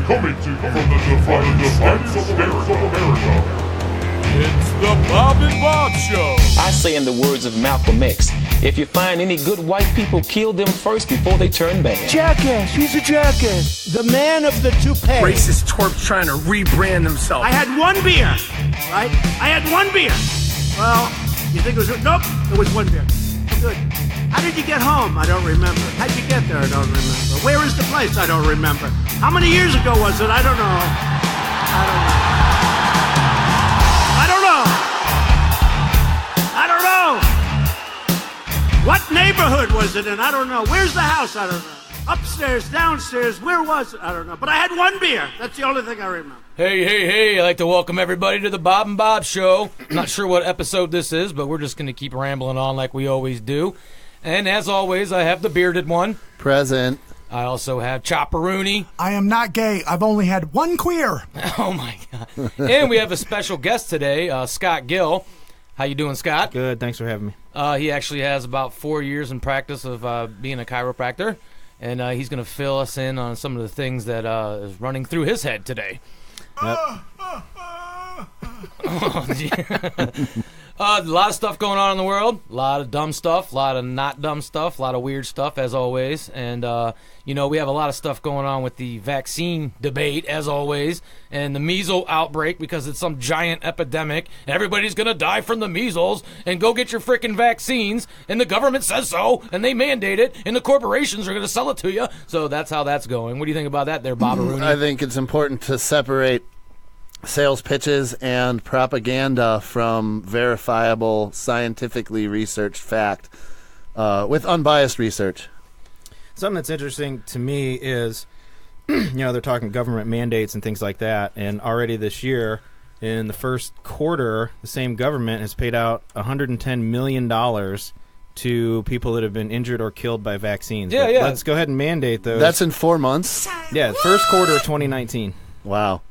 Coming to you from the divided states of America. It's the Bob and Bob Show. I say in the words of Malcolm X, if you find any good white people, kill them first before they turn bad. Jackass, he's a jackass. The man of the toupee. Racist twerps trying to rebrand themselves. I had one beer, right? I had one beer. Well, you think it was... Nope, it was one beer. Good. How did you get home? I don't remember. How'd you get there? I don't remember. Where is the place? I don't remember. How many years ago was it? I don't know. What neighborhood was it in? I don't know. Where's the house? I don't know. Upstairs, downstairs, where was it? I don't know. But I had one beer. That's the only thing I remember. Hey, I'd like to welcome everybody to the Bob and Bob Show. I'm not sure what episode this is, but we're just going to keep rambling on like we always do. And as always, I have the bearded one. Present. I also have Chopperoonie. I am not gay. I've only had one queer. Oh, my God. And we have a special guest today, Scott Gill. How you doing, Scott? Good. Thanks for having me. He actually has about 4 years in practice of being a chiropractor, and he's going to fill us in on some of the things that is running through his head today. Yep. A lot of stuff going on in the world, a lot of dumb stuff, a lot of not dumb stuff, a lot of weird stuff, as always. And, we have a lot of stuff going on with the vaccine debate, as always, and the measles outbreak because it's some giant epidemic. Everybody's going to die from the measles, and go get your freaking vaccines, and the government says so, and they mandate it, and the corporations are going to sell it to you. So that's how that's going. What do you think about that there, Bobberoonie? I think it's important to separate sales pitches and propaganda from verifiable, scientifically researched fact with unbiased research. Something that's interesting to me is, they're talking government mandates and things like that, and already this year, in the first quarter, the same government has paid out $110 million to people that have been injured or killed by vaccines. Yeah. Let's go ahead and mandate those. That's in 4 months? Yeah, first quarter of 2019. Wow.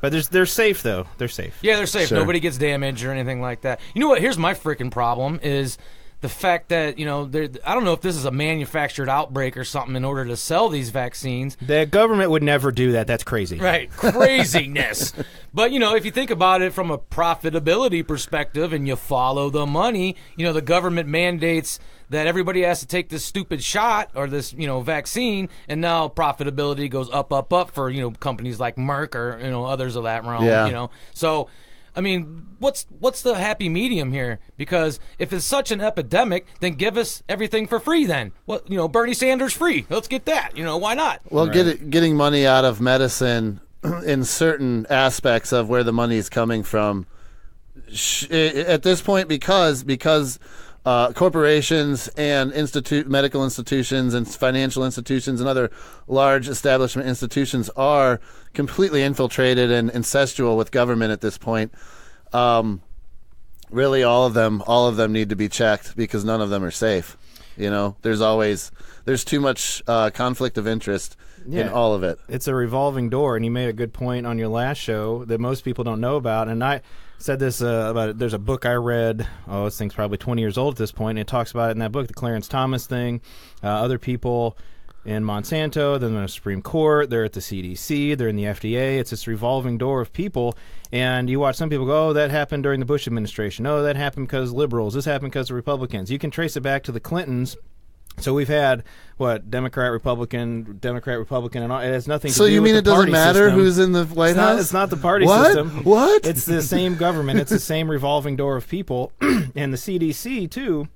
But they're safe, though. They're safe. Yeah, they're safe. Sure. Nobody gets damaged or anything like that. You know what? Here's my freaking problem is the fact that, I don't know if this is a manufactured outbreak or something in order to sell these vaccines. The government would never do that. That's crazy. Right. Craziness. But, if you think about it from a profitability perspective and you follow the money, the government mandates that everybody has to take this stupid shot or this, vaccine, and now profitability goes up for, companies like Merck or, others of that realm, Yeah. So, I mean, what's the happy medium here? Because if it's such an epidemic, then give us everything for free then. Bernie Sanders free. Let's get that. Why not? Well, getting money out of medicine in certain aspects of where the money is coming from at this point because corporations and medical institutions and financial institutions and other large establishment institutions are completely infiltrated and incestual with government at this point. Really, all of them need to be checked because none of them are safe. There's too much conflict of interest in all of it. It's a revolving door, and you made a good point on your last show that most people don't know about, and I said this about it. There's a book I read, this thing's probably 20 years old at this point, and it talks about it in that book, the Clarence Thomas thing, other people in Monsanto, then the Supreme Court, they're at the CDC, they're in the FDA. It's this revolving door of people, and you watch some people go, that happened during the Bush administration. That happened because liberals. This happened because of Republicans. You can trace it back to the Clintons. So we've had, Democrat, Republican, and all. It has nothing to do with the party system. So you mean it doesn't matter who's in the White House? It's not the party system. What? It's the same government. It's the same revolving door of people. And the CDC, too,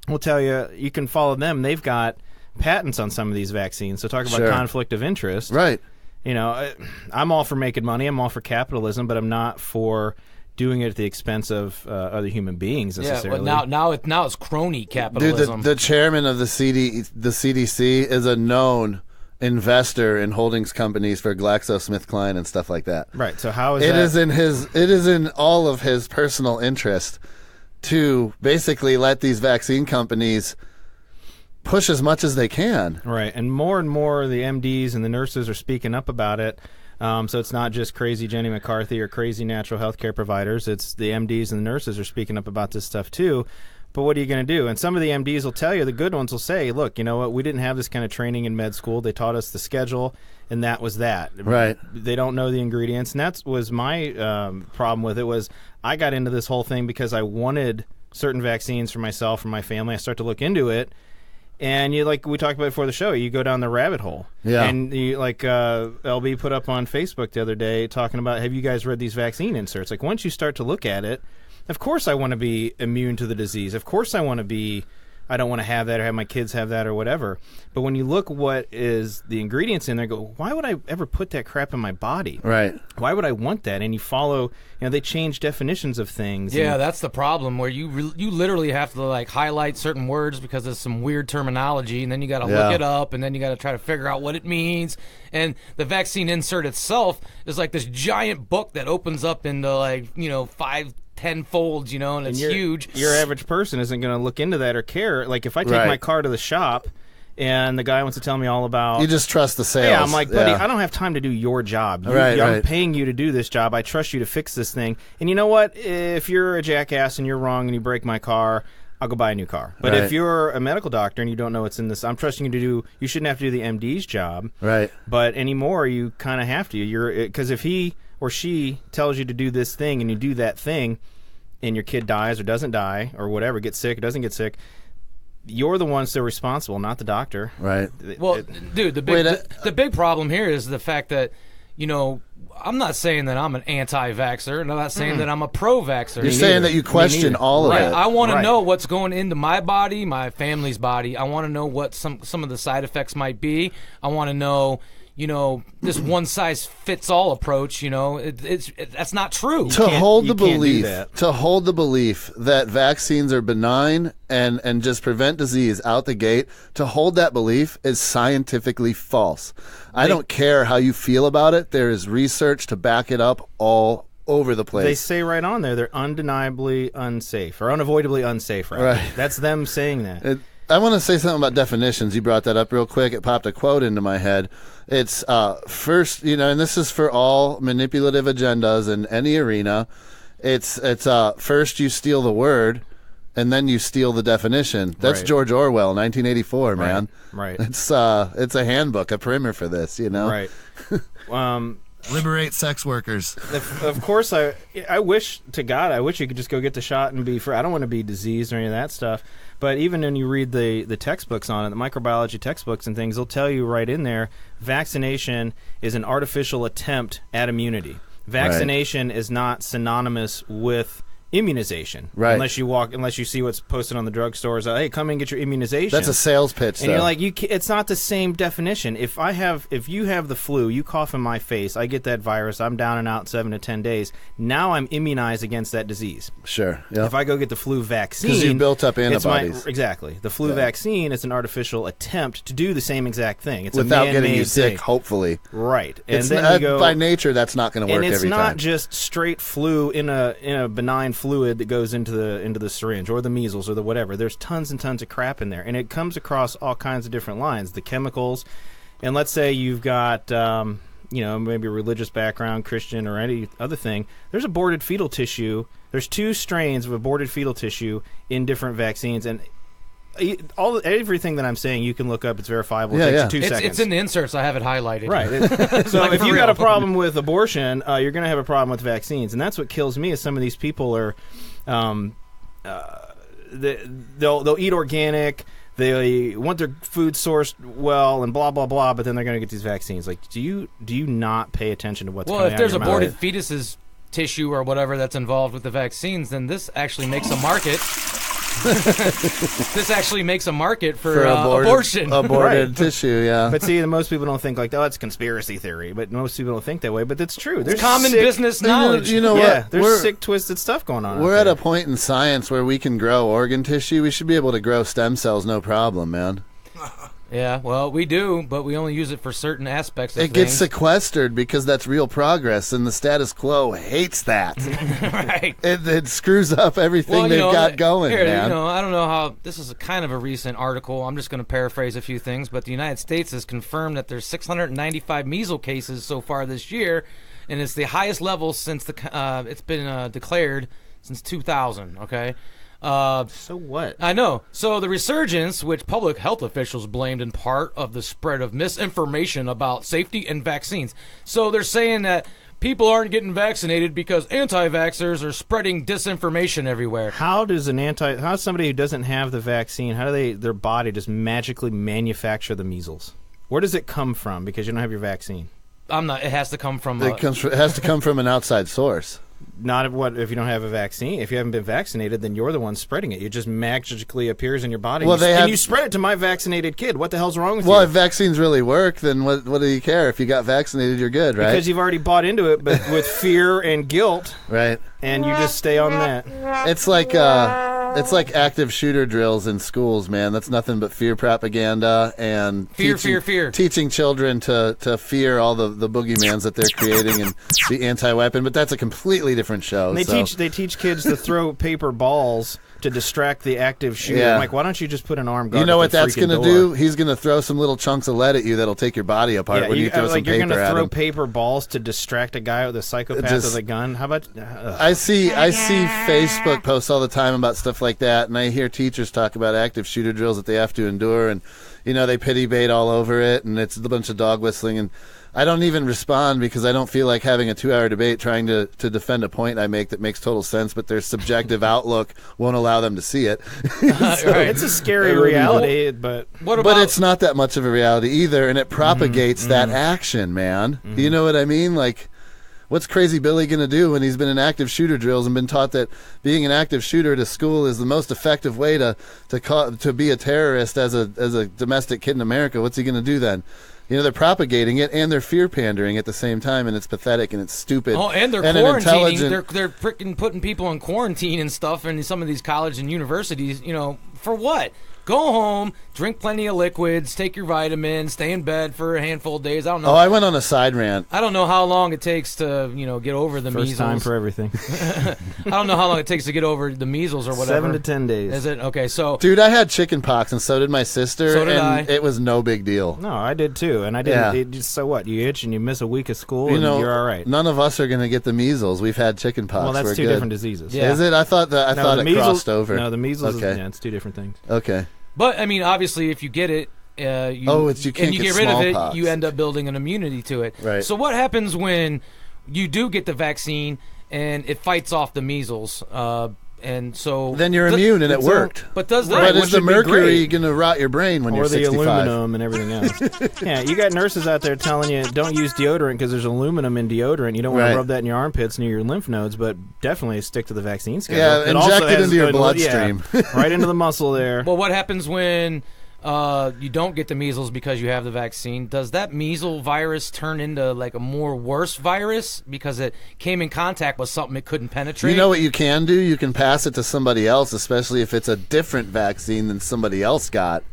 will tell you, you can follow them. They've got patents on some of these vaccines. So talk about conflict of interest. Right. I'm all for making money. I'm all for capitalism, but I'm not for doing it at the expense of other human beings necessarily. Yeah, but now it's crony capitalism. Dude, the chairman of the CDC is a known investor in holdings companies for GlaxoSmithKline and stuff like that. Right. So how is it that? It is in all of his personal interest to basically let these vaccine companies push as much as they can. Right. And more the MDs and the nurses are speaking up about it. So it's not just crazy Jenny McCarthy or crazy natural health care providers. It's the MDs and the nurses are speaking up about this stuff too. But what are you going to do? And some of the MDs will tell you, the good ones will say, look, you know what, we didn't have this kind of training in med school. They taught us the schedule, and that was that. Right. They don't know the ingredients. And that was my problem with it was I got into this whole thing because I wanted certain vaccines for myself and my family. I start to look into it. And you, like we talked about before the show, you go down the rabbit hole. Yeah. And you, like LB put up on Facebook the other day talking about, have you guys read these vaccine inserts? Like once you start to look at it, of course I want to be immune to the disease. Of course I don't want to have that or have my kids have that or whatever. But when you look what is the ingredients in there, go, why would I ever put that crap in my body? Right. Why would I want that? And you follow, they change definitions of things. Yeah, and, that's the problem where you literally have to like highlight certain words because there's some weird terminology, and then you got to look it up, and then you got to try to figure out what it means. And the vaccine insert itself is like this giant book that opens up into 5-10 folds, and it's huge. Your average person isn't going to look into that or care. Like if I take Right. my car to the shop and the guy wants to tell me all about... You just trust the sales. Yeah, I'm like, buddy, I don't have time to do your job. I'm paying you to do this job. I trust you to fix this thing. And you know what? If you're a jackass and you're wrong and you break my car, I'll go buy a new car. But if you're a medical doctor and you don't know what's in this, I'm trusting you to do... You shouldn't have to do the MD's job. Right. But anymore, you kind of have to. Because if he or she tells you to do this thing and you do that thing, and your kid dies or doesn't die or whatever, gets sick or doesn't get sick, you're the one still responsible, not the doctor. Right. Well, dude, the big problem here is the fact that, I'm not saying that I'm an anti-vaxxer, and I'm not saying that I'm a pro-vaxxer. You're saying that you question all of it. I want to know what's going into my body, my family's body. I want to know what some of the side effects might be. I want to know... this one-size-fits-all approach, that's not true. To hold the belief that vaccines are benign and just prevent disease out the gate, to hold that belief is scientifically false. I don't care how you feel about it. There is research to back it up all over the place. They say right on there they're undeniably unsafe or unavoidably unsafe. Right. That's them saying that. I want to say something about definitions. You brought that up real quick. It popped a quote into my head. It's first, and this is for all manipulative agendas in any arena. It's first you steal the word, and then you steal the definition. That's George Orwell, 1984, man. Right. It's a handbook, a primer for this, Right. Liberate sex workers. Of course, I wish to God, I wish you could just go get the shot and be free. I don't want to be diseased or any of that stuff. But even when you read the textbooks on it, the microbiology textbooks and things, they'll tell you right in there, vaccination is an artificial attempt at immunity. Vaccination is not synonymous with immunization. Right. Unless you see what's posted on the drugstores. Hey, come in and get your immunization. That's a sales pitch, and you're like, it's not the same definition. If you have the flu, you cough in my face, I get that virus, I'm down and out 7 to 10 days. Now I'm immunized against that disease. Sure. Yeah. If I go get the flu vaccine, because you built up antibodies. Exactly. The flu vaccine is an artificial attempt to do the same exact thing. It's without a getting you sick, thing. Hopefully. Right. And it's then by nature, that's not going to work every time. And it's not just straight flu in a benign fluid that goes into the syringe or the measles or the whatever. There's tons and tons of crap in there, and it comes across all kinds of different lines. The chemicals, and let's say you've got maybe a religious background, Christian or any other thing. There's aborted fetal tissue. There's 2 strains of aborted fetal tissue in different vaccines, and everything that I'm saying you can look up. It's verifiable. It takes you 2 seconds. It's in the inserts. I have it highlighted. Right. So if you got a problem with abortion, you're going to have a problem with vaccines, and that's what kills me. Is some of these people are, they'll eat organic. They want their food sourced well and blah blah blah, but then they're going to get these vaccines. Like, do you not pay attention to what's coming out of your mouth? Well, if there's aborted fetuses tissue or whatever that's involved with the vaccines, then this actually makes a market. This actually makes a market for abortion. Aborted tissue, yeah. But see, most people don't think like, oh, it's conspiracy theory. But most people don't think that way. But that's true. There's common business knowledge. You know what? There's sick, twisted stuff going on. We're at a point in science where we can grow organ tissue. We should be able to grow stem cells, no problem, man. Yeah, well, we do, but we only use it for certain aspects of things. It gets sequestered because that's real progress, and the status quo hates that. Right. It screws up everything they've got going, man. I don't know how... This is kind of a recent article. I'm just going to paraphrase a few things, but the United States has confirmed that there's 695 measles cases so far this year, and it's the highest level since it's been declared since 2000, okay? So what? I know. So the resurgence, which public health officials blamed in part of the spread of misinformation about safety and vaccines. So they're saying that people aren't getting vaccinated because anti-vaxxers are spreading disinformation everywhere. How does somebody who doesn't have the vaccine, how do their body just magically manufacture the measles? Where does it come from? Because you don't have your vaccine. It has to come from. It has to come from an outside source. Not if you don't have a vaccine. If you haven't been vaccinated, then you're the one spreading it. It just magically appears in your body. Well, and you spread it to my vaccinated kid. What the hell's wrong with you? Well, if vaccines really work, then what do you care? If you got vaccinated, you're good, right? Because you've already bought into it, but with fear and guilt, right? And you just stay on that. It's like active shooter drills in schools, man. That's nothing but fear propaganda and fear. Teaching children to fear all the boogeyman's that they're creating and the anti-weapon. But that's a completely different show. And they teach kids to throw paper balls to distract the active shooter. Yeah. I'm like, why don't you just put an armed guard? You know what at the that's freaking going to door? do? He's going to throw some little chunks of lead at you that'll take your body apart when you throw some paper you're gonna at throw him. paper balls to distract a guy with a psychopath with a gun. How about? I see Facebook posts all the time about stuff like that, and I hear teachers talk about active shooter drills that they have to endure, and they pity bait all over it, and it's a bunch of dog whistling, and I don't even respond because I don't feel like having a 2-hour debate trying to defend a point I make that makes total sense, but their subjective outlook won't allow them to see it. Right. It's a scary reality, but it's not that much of a reality either, and it propagates that action, man. Mm-hmm. You know what I mean? Like, what's Crazy Billy going to do when he's been in active shooter drills and been taught that being an active shooter at a school is the most effective way to be a terrorist as a domestic kid in America? What's he going to do then? They're propagating it and they're fear pandering at the same time, and it's pathetic and it's stupid. Oh, and they're quarantining. They're freaking putting people in quarantine and stuff in some of these colleges and universities. For what? Go home, drink plenty of liquids, take your vitamins, stay in bed for a handful of days. I don't know. Oh, I went on a side rant. I don't know how long it takes to, get over the measles. First time for everything. I don't know how long it takes to get over the measles or whatever. 7 to 10 days. Is it? Okay, so... Dude, I had chicken pox, and so did my sister, So did I. It was no big deal. No, I did too, and I didn't. Yeah. So what? You itch and you miss a week of school, and you're all right. None of us are going to get the measles. We've had chicken pox. Well, that's We're two good. different diseases. Yeah. Is it? I thought it measles, crossed over. No, the measles. Okay. It's two different things. Okay. But, obviously, if you get it, you can't get get rid of it, smallpox. you end up building an immunity to it. Right. So what happens when you do get the vaccine and it fights off the measles? And so then you're immune, and it worked. But is the mercury going to rot your brain when you're 65? Or the aluminum and everything else. Yeah, you got nurses out there telling you don't use deodorant because there's aluminum in deodorant. You don't want to rub that in your armpits near your lymph nodes, but definitely stick to the vaccine schedule. Yeah, inject it into your bloodstream. Right into the muscle there. Well, what happens when you don't get the measles because you have the vaccine? Does that measles virus turn into like a more worse virus because it came in contact with something it couldn't penetrate? You know what you can do? You can pass it to somebody else, especially if it's a different vaccine than somebody else got.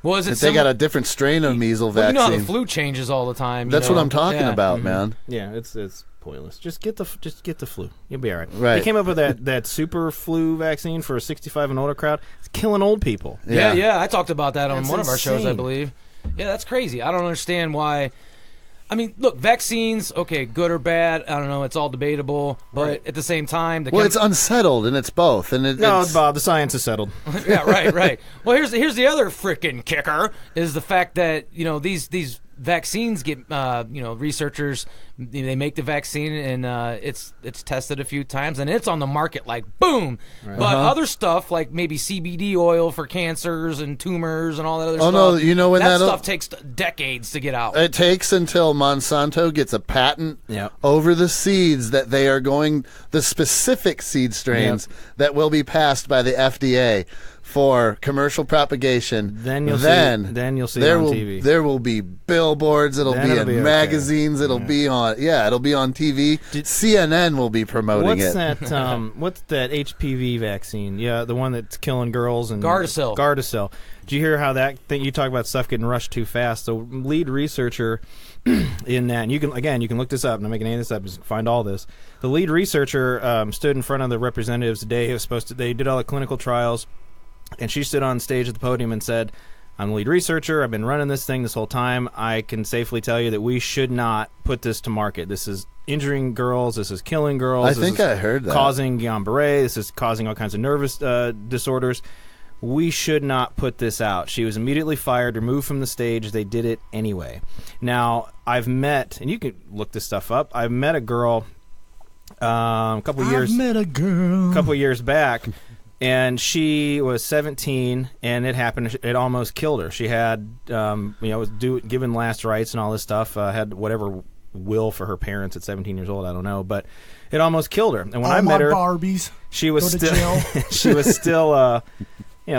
Well, is it if they got a different strain of measles vaccine. You know how the flu changes all the time. That's what I'm talking about, man. Yeah, it's pointless. Just get the flu. You'll be all right. Right. They came up with that super flu vaccine for a 65 and older crowd. It's killing old people. Yeah. I talked about that on one of our insane. shows, I believe. Yeah, that's crazy. I don't understand why. I mean, look, vaccines, okay, good or bad, I don't know, it's all debatable, but at the same time... it's unsettled, and it's both. And it's Bob, the science is settled. Yeah, right. Well, here's the other freaking kicker, is the fact that, these vaccines get, researchers, they make the vaccine, and it's tested a few times, and it's on the market like, boom! Right. But other stuff, like maybe CBD oil for cancers and tumors and all that other stuff, no, you know when that stuff takes decades to get out. It takes until Monsanto gets a patent over the seeds that they are going, the specific seed strains that will be passed by the FDA for commercial propagation. Then you'll see it on TV. There will be billboards. It'll be in magazines. It'll be on. Yeah, it'll be on TV. CNN will be promoting it. What's that HPV vaccine? Yeah, the one that's killing girls and Gardasil. Gardasil. Did you hear how that thing? You talk about stuff getting rushed too fast. The lead researcher in that, and you can look this up. I'm not making any of this up. Just find all this. The lead researcher stood in front of the representatives today. They did all the clinical trials. And she stood on stage at the podium and said, I'm the lead researcher. I've been running this thing this whole time. I can safely tell you that we should not put this to market. This is injuring girls. This is killing girls. I think I heard that. Causing Guillain-Barré. This is causing all kinds of nervous disorders. We should not put this out. She was immediately fired, removed from the stage. They did it anyway. Now, I've met, and you can look this stuff up, I've met a girl a couple of years back, and she was 17, and it happened. It almost killed her. She had, was given last rites and all this stuff, had whatever will for her parents at 17 years old. I don't know, but it almost killed her. And when I met her, Barbies, she was still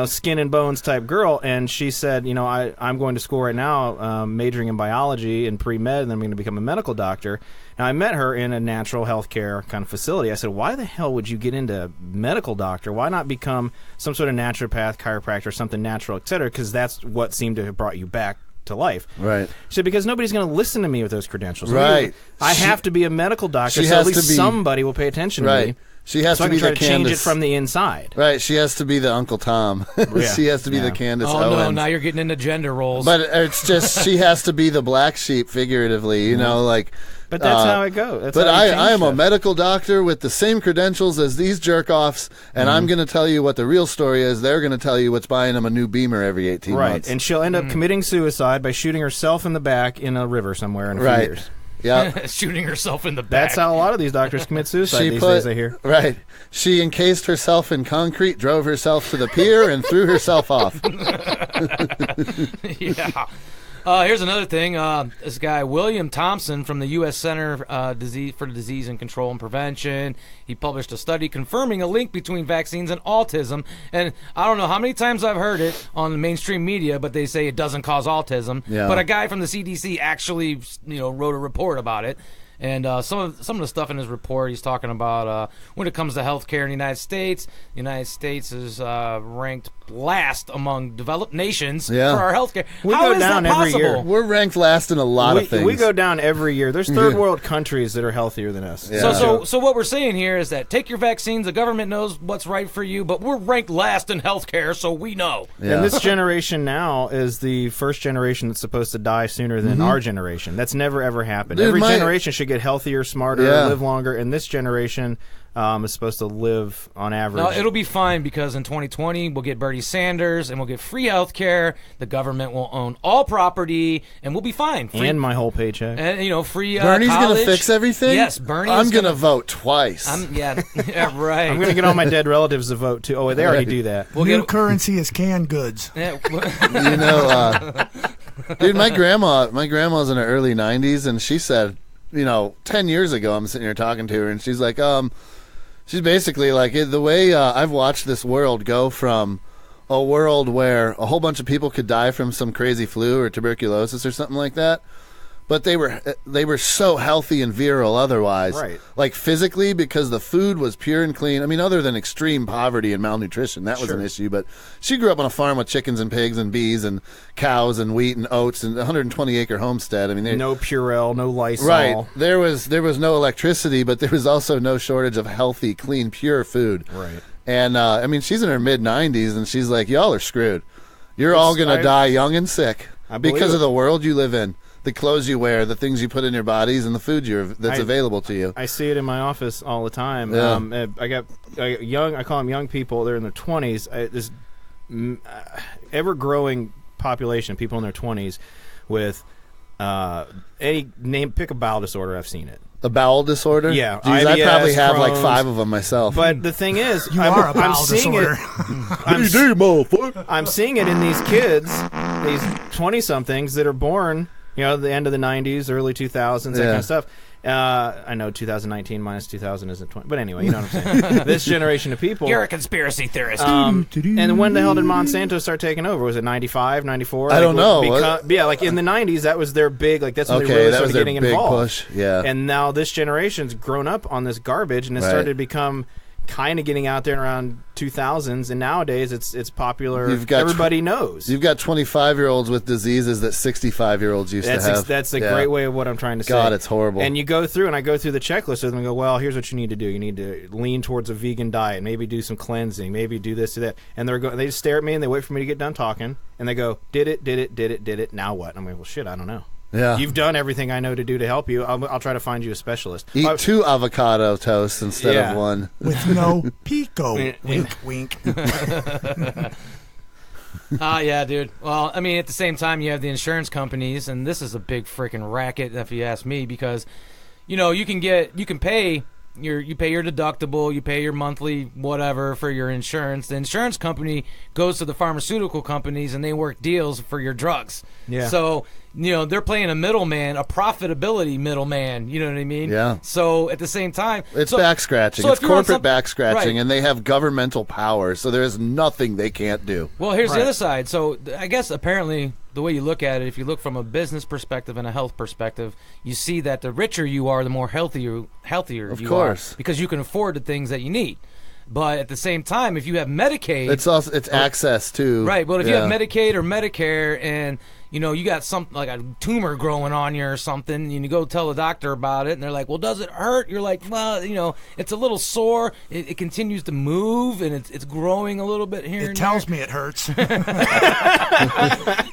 skin and bones type girl, and she said, I'm going to school right now, majoring in biology and pre-med, and then I'm going to become a medical doctor. Now, I met her in a natural health care kind of facility. I said, why the hell would you get into medical doctor? Why not become some sort of naturopath, chiropractor, something natural, et cetera, because that's what seemed to have brought you back to life. Right. She said, because nobody's going to listen to me with those credentials. Right. I have to be a medical doctor, so at least somebody will pay attention to me. She has so to be I can try the to change it Candace from the inside. Right. She has to be the Uncle Tom. She has to be the Candace Owens. Oh, no, now you're getting into gender roles. But it's just she has to be the black sheep, figuratively, But that's how it goes. But I am a medical doctor with the same credentials as these jerk-offs, and I'm going to tell you what the real story is. They're going to tell you what's buying them a new Beamer every 18 months. Right, and she'll end up committing suicide by shooting herself in the back in a river somewhere in a few years. Yeah, shooting herself in the back. That's how a lot of these doctors commit suicide these days, I hear. Right. She encased herself in concrete, drove herself to the pier, and threw herself off. Yeah. Here's another thing. This guy, William Thompson from the U.S. Center for Disease and Control and Prevention, he published a study confirming a link between vaccines and autism. And I don't know how many times I've heard it on the mainstream media, but they say it doesn't cause autism. Yeah. But a guy from the CDC actually, wrote a report about it. And some of the stuff in his report, he's talking about when it comes to healthcare in the United States is ranked last among developed nations for our healthcare. We How go is down that every possible? year. We're ranked last in a lot of things. We go down every year. There's third world countries that are healthier than us. Yeah. So what we're saying here is that take your vaccines. The government knows what's right for you, but we're ranked last in healthcare, so we know. Yeah. And this generation now is the first generation that's supposed to die sooner than our generation. That's never, ever happened. Dude, every generation should get healthier, smarter, Yeah. live longer, and this generation is supposed to live on average. No, it'll be fine because in 2020 we'll get Bernie Sanders and we'll get free health care. The government will own all property and we'll be fine. Free, and my whole paycheck. and free Bernie's college. going to fix everything? Yes, Bernie. I'm going to vote twice. Yeah, right. I'm going to get all my dead relatives to vote too. Oh, they already do that. We'll New get currency is canned goods. Dude, my grandma's in her early 90s, and she said, 10 years ago, I'm sitting here talking to her, and she's like, she's basically like, the way I've watched this world go from a world where a whole bunch of people could die from some crazy flu or tuberculosis or something like that, but they were so healthy and virile otherwise, right? Like physically, because the food was pure and clean. I mean, other than extreme poverty and malnutrition, that was an issue. But she grew up on a farm with chickens and pigs and bees and cows and wheat and oats and 120-acre homestead. I mean, no Purell, no Lysol. Right. There was no electricity, but there was also no shortage of healthy, clean, pure food. Right. And I mean, she's in her mid-90s, and she's like, "Y'all are screwed. You're all gonna die young and sick because of the world you live in." The clothes you wear, the things you put in your bodies, and the food that's available to you. I see it in my office all the time. Yeah. I got young. I call them young people. They're in their 20s. This ever-growing population, people in their 20s, with pick a bowel disorder. I've seen it. A bowel disorder? Yeah, Jeez, IBS, I probably have like Crohn's. 5 of them myself. But the thing is, I'm seeing disorder. I'm seeing it in these kids, these 20-somethings that are born, the end of the 90s, early 2000s, that kind of stuff. I know 2019 minus 2000 isn't 20, but anyway, you know what I'm saying. This generation of people. You're a conspiracy theorist. And when the hell did Monsanto start taking over? Was it 95, 94? I don't know. Like in the 90s, that was their big, that's when they really started getting big involved. Push. Yeah. And now this generation's grown up on this garbage, and it's started to become kind of getting out there around 2000s, and nowadays it's popular. You've got everybody knows. You've got 25-year-olds with diseases that 65-year-olds used to have. That's a great way of what I'm trying to say. God, it's horrible. And you go through, and I go through the checklist with them and go, well, here's what you need to do. You need to lean towards a vegan diet, maybe do some cleansing, maybe do this, do that. And they just stare at me, and they wait for me to get done talking, and they go, did it, now what? I'm like, well, shit, I don't know. Yeah. You've done everything I know to do to help you. I'll try to find you a specialist. Eat 2 avocado toasts instead of 1. With no pico. Wink, wink. Yeah, dude. Well, I mean, at the same time, you have the insurance companies, and this is a big freaking racket, if you ask me, because, you can pay your deductible, you pay your monthly whatever for your insurance. The insurance company goes to the pharmaceutical companies, and they work deals for your drugs. Yeah. So, they're playing a middleman, a profitability middleman. You know what I mean? Yeah. So at the same time, it's back scratching. So it's corporate back scratching, right. And they have governmental power, so there is nothing they can't do. Well, here's the other side. So I guess apparently the way you look at it, if you look from a business perspective and a health perspective, you see that the richer you are, the more healthier of you course. are, because you can afford the things that you need. But at the same time, if you have Medicaid, it's access to right. But if you have Medicaid or Medicare, and you got something like a tumor growing on you or something, and you go tell the doctor about it, and they're like, well, does it hurt? You're like, well, it's a little sore. It continues to move, and it's growing a little bit here. It tells me it hurts.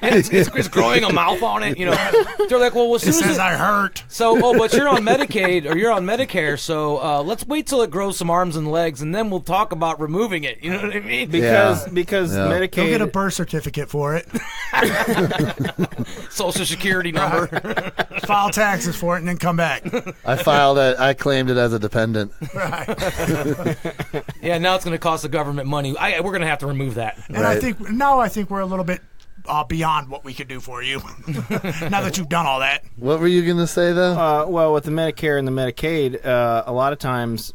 it's growing a mouth on it. They're like, well, it says I hurt. So, but you're on Medicaid or you're on Medicare, so let's wait till it grows some arms and legs, and then we'll talk about removing it. You know what I mean? Because Medicaid. You'll get a birth certificate for it. Social Security number. File taxes for it and then come back. I claimed it as a dependent. Right. Yeah, now it's going to cost the government money. We're going to have to remove that. And I think we're a little bit beyond what we could do for you. Now that you've done all that. What were you going to say, though? Well, with the Medicare and the Medicaid, a lot of times,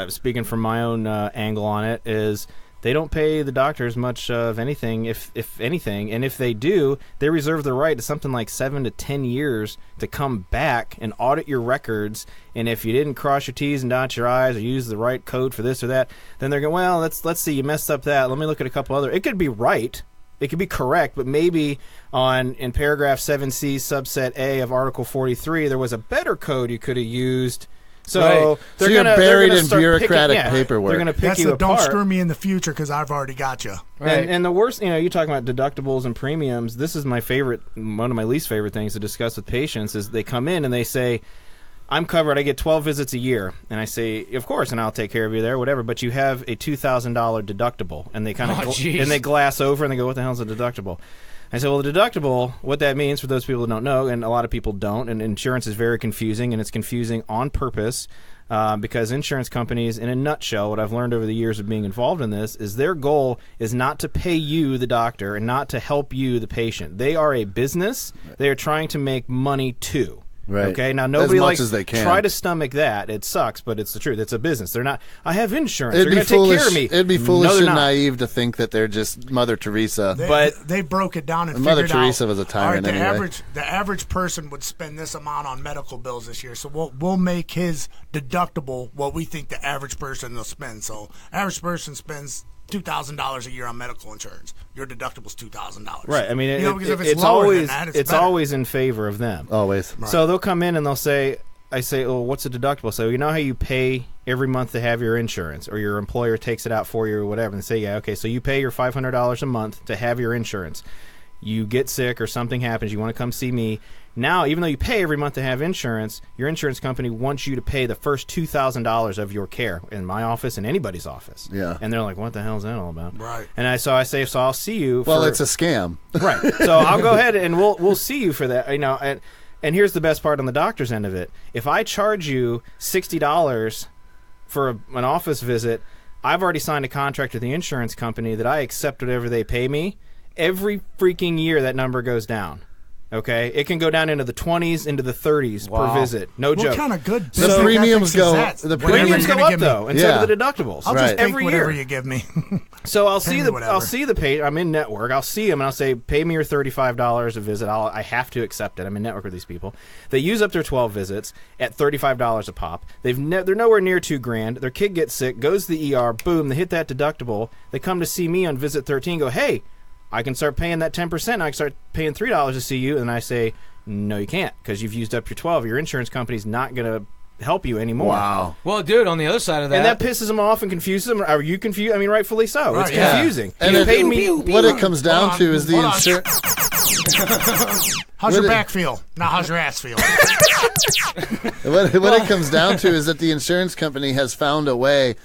speaking from my own angle on it, is they don't pay the doctors much of anything, if anything. And if they do, they reserve the right to something like 7 to 10 years to come back and audit your records. And if you didn't cross your T's and dot your I's or use the right code for this or that, then they're going, well, let's see, you messed up that. Let me look at a couple other. It could be right. It could be correct, but maybe in paragraph 7C, subset A of Article 43, there was a better code you could have used. So you're buried in bureaucratic paperwork. They're going to pick That's you the apart. Don't screw me in the future because I've already got you. Right. And the worst, you're talking about deductibles and premiums. This is one of my least favorite things to discuss with patients is they come in and they say, I'm covered. I get 12 visits a year. And I say, of course, and I'll take care of you there, whatever. But you have a $2,000 deductible. And they kind of and they glass over and they go, what the hell's a deductible? I said, well, the deductible, what that means for those people who don't know, and a lot of people don't, and insurance is very confusing, and it's confusing on purpose because insurance companies, in a nutshell, what I've learned over the years of being involved in this, is their goal is not to pay you, the doctor, and not to help you, the patient. They are a business. They are trying to make money too. Right. Okay. Now nobody as much as they can. try to stomach that. It sucks, but it's the truth. It's a business. They're not. I have insurance. It'd They're be going to take foolish. care of me. It'd be foolish no, and not. naive to think that they're just Mother Teresa. They broke it down and Mother figured Teresa out, was a tyrant all right, anyway. The average person would spend this amount on medical bills this year, so we'll make his deductible what we think the average person will spend. So average person spends $2,000 a year on medical insurance. Your deductible's $2,000. Right. I mean, because if it's lower always than that, it's better. always in favor of them. Always. Right. So they'll come in and they'll say, I say, well, what's the deductible? So you know how you pay every month to have your insurance, or your employer takes it out for you or whatever, and say, yeah, okay, so you pay your $500 a month to have your insurance. You get sick or something happens, you want to come see me. Now, even though you pay every month to have insurance, your insurance company wants you to pay the first $2,000 of your care in my office and anybody's office. Yeah. And they're like, what the hell is that all about? Right. And I say, so I'll see you. Well, it's a scam. Right. So I'll go ahead and we'll see you for that. And here's the best part on the doctor's end of it. If I charge you $60 for an office visit, I've already signed a contract with the insurance company that I accept whatever they pay me. Every freaking year that number goes down. Okay, it can go down into the 20s, into the 30s per visit. No joke. What kind of good The business premiums ethics go. is that? The Premiums go premiums up though instead of the deductibles. I'll Right. just take every whatever year. you give me. So I'll Pay see me the whatever. I'll see the page. I'm in network. I'll see them and I'll say, pay me your $35 a visit. I have to accept it. I'm in network with these people. They use up their 12 visits at $35 a pop. They're nowhere near $2,000. Their kid gets sick, goes to the ER. Boom, they hit that deductible. They come to see me on visit 13. Go, hey, I can start paying that 10%. I can start paying $3 to see you. And I say, no, you can't, because you've used up your 12. Your insurance company's not going to help you anymore. Wow. Well, dude, on the other side of that, And that pisses them off and confuses them. Are you confused? I mean, rightfully so. Right, it's yeah. confusing. And You it- paid me. what it comes down Hold to on, is the hold on. insurance. How's your What it- back feel? Now how's your ass feel? What it comes down to is that the insurance company has found a way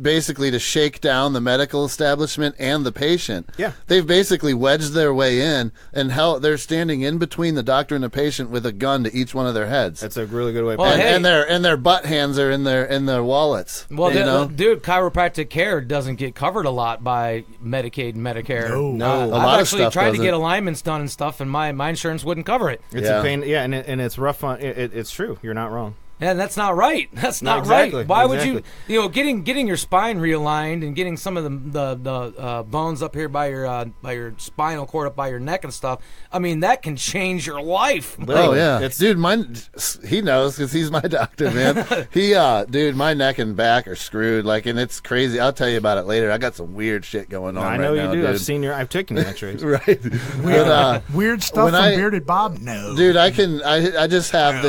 basically to shake down the medical establishment and the patient. Yeah. They've basically wedged their way in, and they're standing in between the doctor and the patient with a gun to each one of their heads. That's a really good way of Well, putting it. hey. And their butt hands are in their wallets. well, you know? dude, chiropractic care doesn't get covered a lot by Medicaid and Medicare. No. A lot I've of actually stuff tried to doesn't. get alignments done and stuff, and my insurance wouldn't cover it. It's Yeah. a pain. Yeah, and it's rough on. It's true. You're not wrong. And that's not right. That's No, not exactly, right. Why would exactly. you getting your spine realigned and getting some of the bones up here by your spinal cord up by your neck and stuff? I mean, that can change your life. Oh Literally. yeah, It's- dude. He knows because he's my doctor, man. Dude, my neck and back are screwed. Like, and it's crazy. I'll tell you about it later. I got some weird shit going on. I know right now, you do. Dude. I've taken your X-rays. Right. But, Weird stuff when from I- Bearded Bob? No. dude, I just have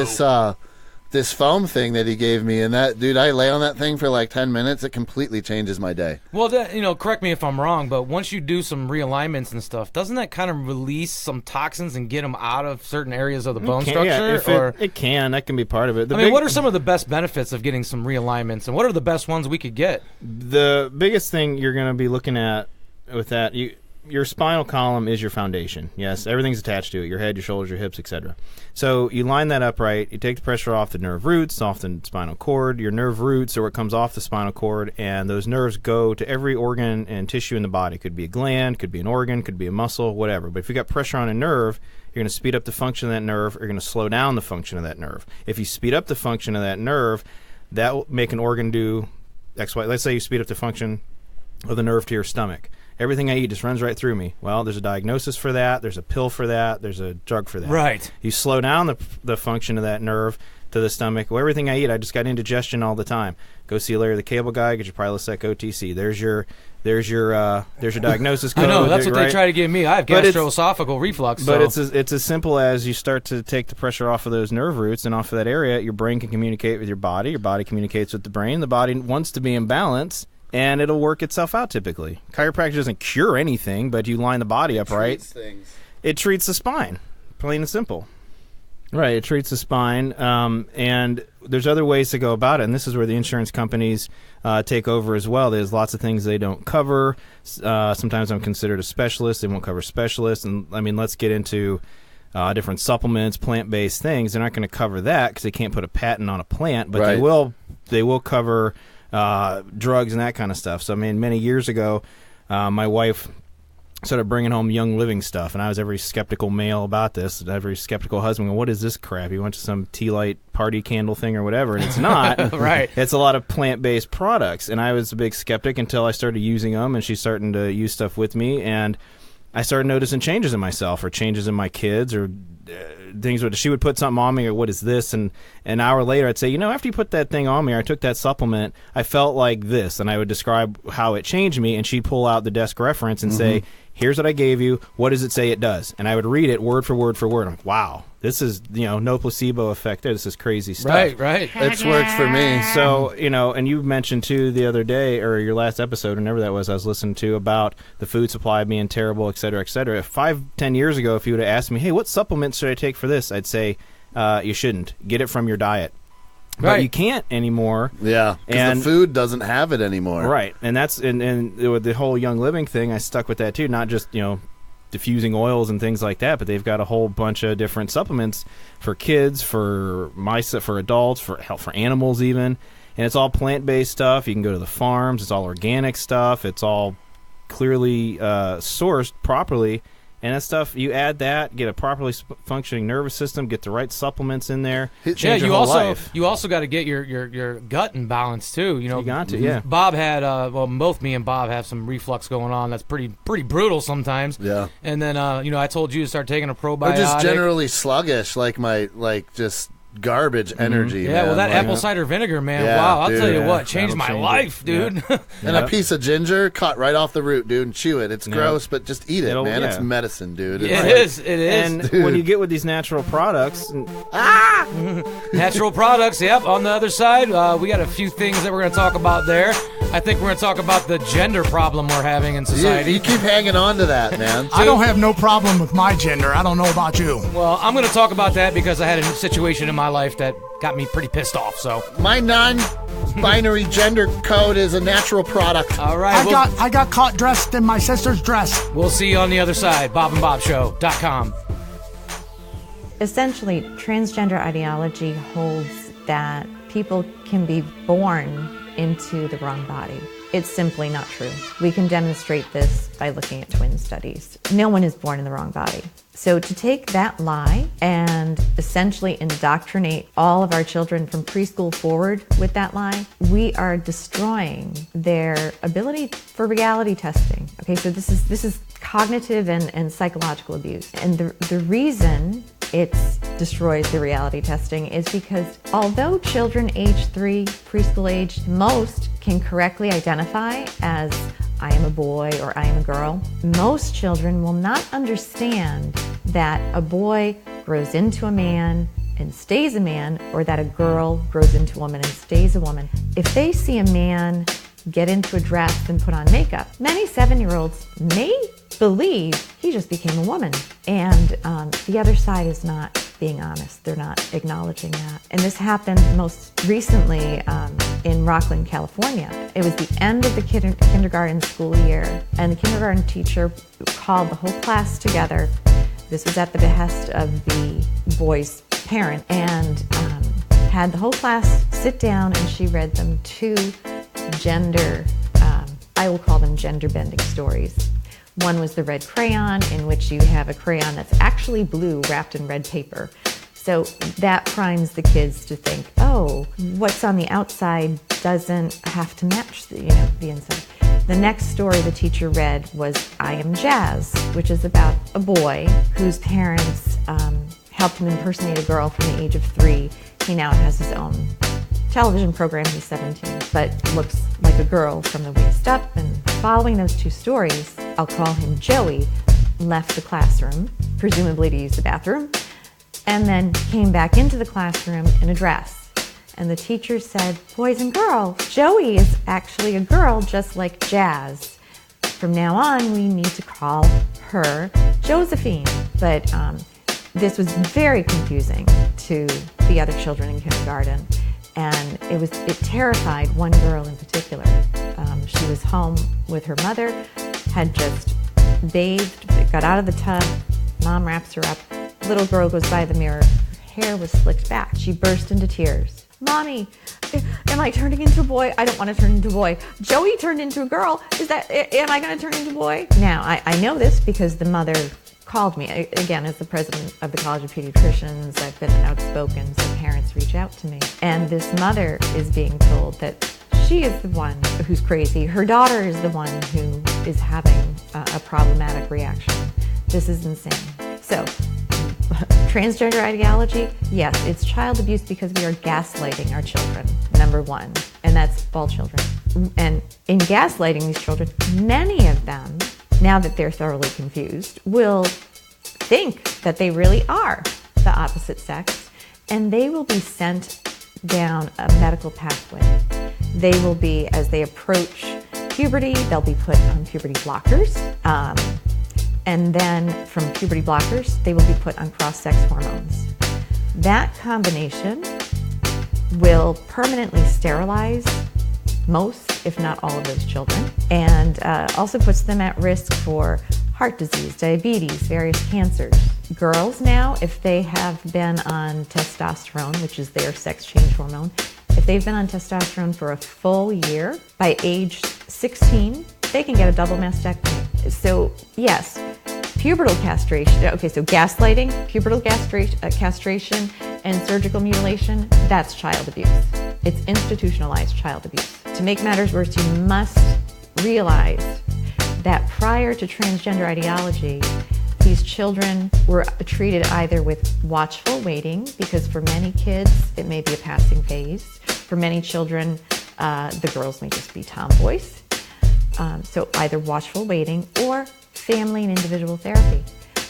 this foam thing that he gave me, and that, dude, I lay on that thing for like 10 minutes. It completely changes my day. Well, correct me if I'm wrong, but once you do some realignments and stuff, doesn't that kind of release some toxins and get them out of certain areas of the bone structure? It can. That can be part of it. I mean, what are some of the best benefits of getting some realignments, and what are the best ones we could get? The biggest thing you're going to be looking at with that, your spinal column is your foundation. Yes, everything's attached to it, your head, your shoulders, your hips, etc. So you line that up right, you take the pressure off the nerve roots, off the spinal cord. Your nerve roots are what comes off the spinal cord, and those nerves go to every organ and tissue in the body. Could be a gland, could be an organ, could be a muscle, whatever. But if you got pressure on a nerve, you're going to speed up the function of that nerve, or you're going to slow down the function of that nerve. If you speed up the function of that nerve, that will make an organ do X, Y. Let's say you speed up the function of the nerve to your stomach. Everything I eat just runs right through me. Well, there's a diagnosis for that. There's a pill for that. There's a drug for that. Right. You slow down the function of that nerve to the stomach. Well, everything I eat, I just got indigestion all the time. Go see Larry the Cable Guy. Get your Prilosec OTC. There's your diagnosis code. I know that's what right? they try to give me. I have But it's- gastroesophageal reflux. But so. it's as simple as you start to take the pressure off of those nerve roots and off of that area. Your brain can communicate with your body. Your body communicates with the brain. The body wants to be in balance, and it'll work itself out typically. Chiropractic doesn't cure anything, but you line the body up right. It treats the spine, plain and simple. Right, it treats the spine, and there's other ways to go about it, and this is where the insurance companies take over as well. There's lots of things they don't cover. Sometimes I'm considered a specialist. They won't cover specialists, and I mean, let's get into different supplements, plant-based things. They're not going to cover that because they can't put a patent on a plant, but Right. they will cover drugs and that kind of stuff. So, I mean, many years ago, my wife started bringing home Young Living stuff, and I was every skeptical male about this, every skeptical husband going, what is this crap? You went to some tea light party candle thing or whatever, and it's not. Right. It's a lot of plant-based products, and I was a big skeptic until I started using them, and she's starting to use stuff with me, and I started noticing changes in myself or changes in my kids or things. She would put something on me or what is this? And an hour later I'd say, after you put that thing on me or I took that supplement, I felt like this. And I would describe how it changed me, and she'd pull out the desk reference and say, here's what I gave you. What does it say it does? And I would read it word for word for word. I'm like, wow, this is, no placebo effect there. This is crazy stuff. Right. It's worked for me. So, and you mentioned too the other day, or your last episode, whenever that was, I was listening to about the food supply being terrible, et cetera, et cetera. 5-10 years ago, if you would have asked me, hey, what supplements should I take for this? I'd say, you shouldn't. Get it from your diet. But Right. you can't anymore. Yeah, because And- the food doesn't have it anymore. Right. And that's, and with the whole Young Living thing, I stuck with that too. Not just, diffusing oils and things like that, but they've got a whole bunch of different supplements for kids, for mice, for adults, for animals even. And it's all plant-based stuff. You can go to the farms. It's all organic stuff. It's all clearly sourced properly. And that stuff, you add that, get a properly functioning nervous system, get the right supplements in there. Yeah, your whole life. you also got to get your gut in balance too. You know, You got to, yeah. Bob had both me and Bob have some reflux going on. That's pretty brutal sometimes. Yeah. And then I told you to start taking a probiotic. Or just generally sluggish, just garbage energy. Yeah, man. well, that Like, apple cider vinegar, man. Yeah, Wow, I'll dude, tell you yeah, what, changed my that'll change life, it. dude. Yeah. And a piece of ginger cut right off the root, dude, and chew it. It's gross, but just eat it, man. It's yeah. medicine, dude. It It's is. It is. And when you get with these natural products, Natural products, yep. On the other side, we got a few things that we're going to talk about there. I think we're going to talk about the gender problem we're having in society. You keep hanging on to that, man. I don't have no problem with my gender. I don't know about you. Well, I'm going to talk about that because I had a situation in my life that got me pretty pissed off. So, My non-binary gender code is a natural product. all right, I got caught dressed in my sister's dress. we'll see you on the other side. BobandBobShow.com. Essentially, transgender ideology holds that people can be born into the wrong body. It's simply not true. We can demonstrate this by looking at twin studies. No one is born in the wrong body. So to take that lie and essentially indoctrinate all of our children from preschool forward with that lie, we are destroying their ability for reality testing. Okay, so this is cognitive and psychological abuse. And the reason it destroys the reality testing is because although children age 3, preschool age, most can correctly identify as I am a boy or I am a girl, most children will not understand that a boy grows into a man and stays a man, or that a girl grows into a woman and stays a woman. If they see a man get into a dress and put on makeup, many 7-year-olds may believe he just became a woman. And the other side is not being honest. They're not acknowledging that. And this happened most recently in Rockland, California. It was the end of the kindergarten school year, and the kindergarten teacher called the whole class together. This was at the behest of the boy's parent, and had the whole class sit down, and she read them 2 gender, I will call them gender bending stories. One was the red crayon, in which you have a crayon that's actually blue wrapped in red paper. So that primes the kids to think, oh, what's on the outside doesn't have to match the inside. The next story the teacher read was I Am Jazz, which is about a boy whose parents helped him impersonate a girl from the age of 3. He now has his own television program. He's 17, but looks like a girl from the waist up. And following those 2 stories, I'll call him Joey, left the classroom, presumably to use the bathroom, and then came back into the classroom in a dress. And the teacher said, boys and girls, Joey is actually a girl just like Jazz. From now on, we need to call her Josephine. But this was very confusing to the other children in kindergarten. And it terrified one girl in particular. She was home with her mother, had just bathed, got out of the tub, mom wraps her up, little girl goes by the mirror, her hair was slicked back. She burst into tears. Mommy, am I turning into a boy? I don't want to turn into a boy. Joey turned into a girl. Am I going to turn into a boy? Now, I know this because the mother called me. Again, as the president of the College of Pediatricians, I've been outspoken, so parents reach out to me. And this mother is being told that she is the one who's crazy. Her daughter is the one who is having a problematic reaction. This is insane. So, transgender ideology, yes, it's child abuse because we are gaslighting our children, number one, and that's all children. And in gaslighting these children, many of them, now that they're thoroughly confused, will think that they really are the opposite sex, and they will be sent down a medical pathway. They will be, as they approach puberty, they'll be put on puberty blockers, and then from puberty blockers, they will be put on cross-sex hormones. That combination will permanently sterilize most, if not all, of those children, and also puts them at risk for heart disease, diabetes, various cancers. Girls now, if they have been on testosterone, which is their sex change hormone, if they've been on testosterone for a full year, by age 16, they can get a double mastectomy. So yes, Pubertal castration, okay, so gaslighting, pubertal castration, and surgical mutilation, that's child abuse. It's institutionalized child abuse. To make matters worse, you must realize that prior to transgender ideology, these children were treated either with watchful waiting, because for many kids, it may be a passing phase. For many children, the girls may just be tomboys. So either watchful waiting or family and individual therapy.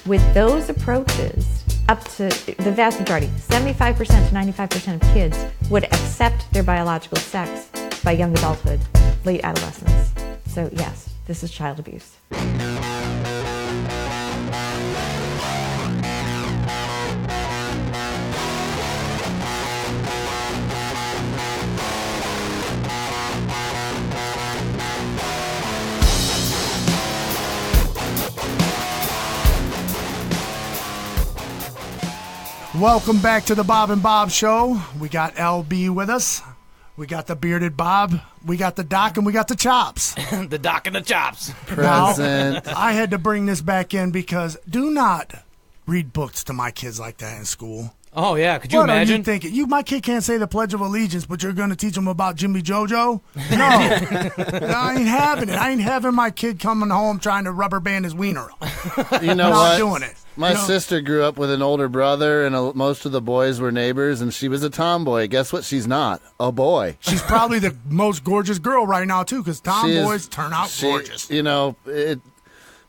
With those approaches, up to the vast majority, 75% to 95% of kids would accept their biological sex by young adulthood, late adolescence. So yes, this is child abuse. Welcome back to the Bob and Bob Show. We got LB with us. We got the bearded Bob. We got the Doc, and we got the Chops. The Doc and the Chops. Present. Now, I had to bring this back in because do not read books to my kids like that in school. Oh, yeah. Could you What imagine? are you thinking? My kid can't say the Pledge of Allegiance, but you're going to teach him about Jimmy Jojo? No. I ain't having it. I ain't having my kid coming home trying to rubber band his wiener. You know Not what? doing it. My sister grew up with an older brother, and most of the boys were neighbors, and she was a tomboy. Guess what? She's not. A boy. She's probably the most gorgeous girl right now, too, because tomboys turn out gorgeous. You know,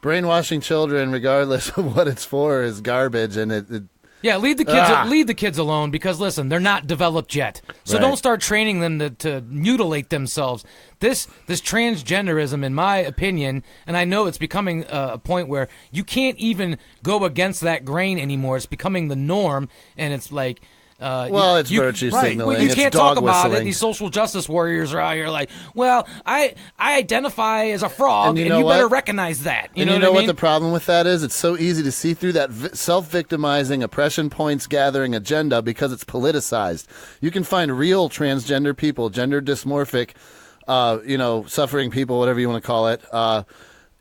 brainwashing children, regardless of what it's for, is garbage, and Yeah, leave the kids alone, because listen, they're not developed yet. So Right. don't start training them to mutilate themselves. This transgenderism, in my opinion, and I know it's becoming a point where you can't even go against that grain anymore. It's becoming the norm, and it's like. it's virtue signaling. Well, you It's can't dog talk about it. whistling. These social justice warriors are out here like, well, I identify as a frog, And and you know you better what? recognize that. You know what the problem with that is? It's so easy to see through that self-victimizing, oppression points gathering agenda because it's politicized. You can find real transgender people, gender dysmorphic, suffering people, whatever you want to call it,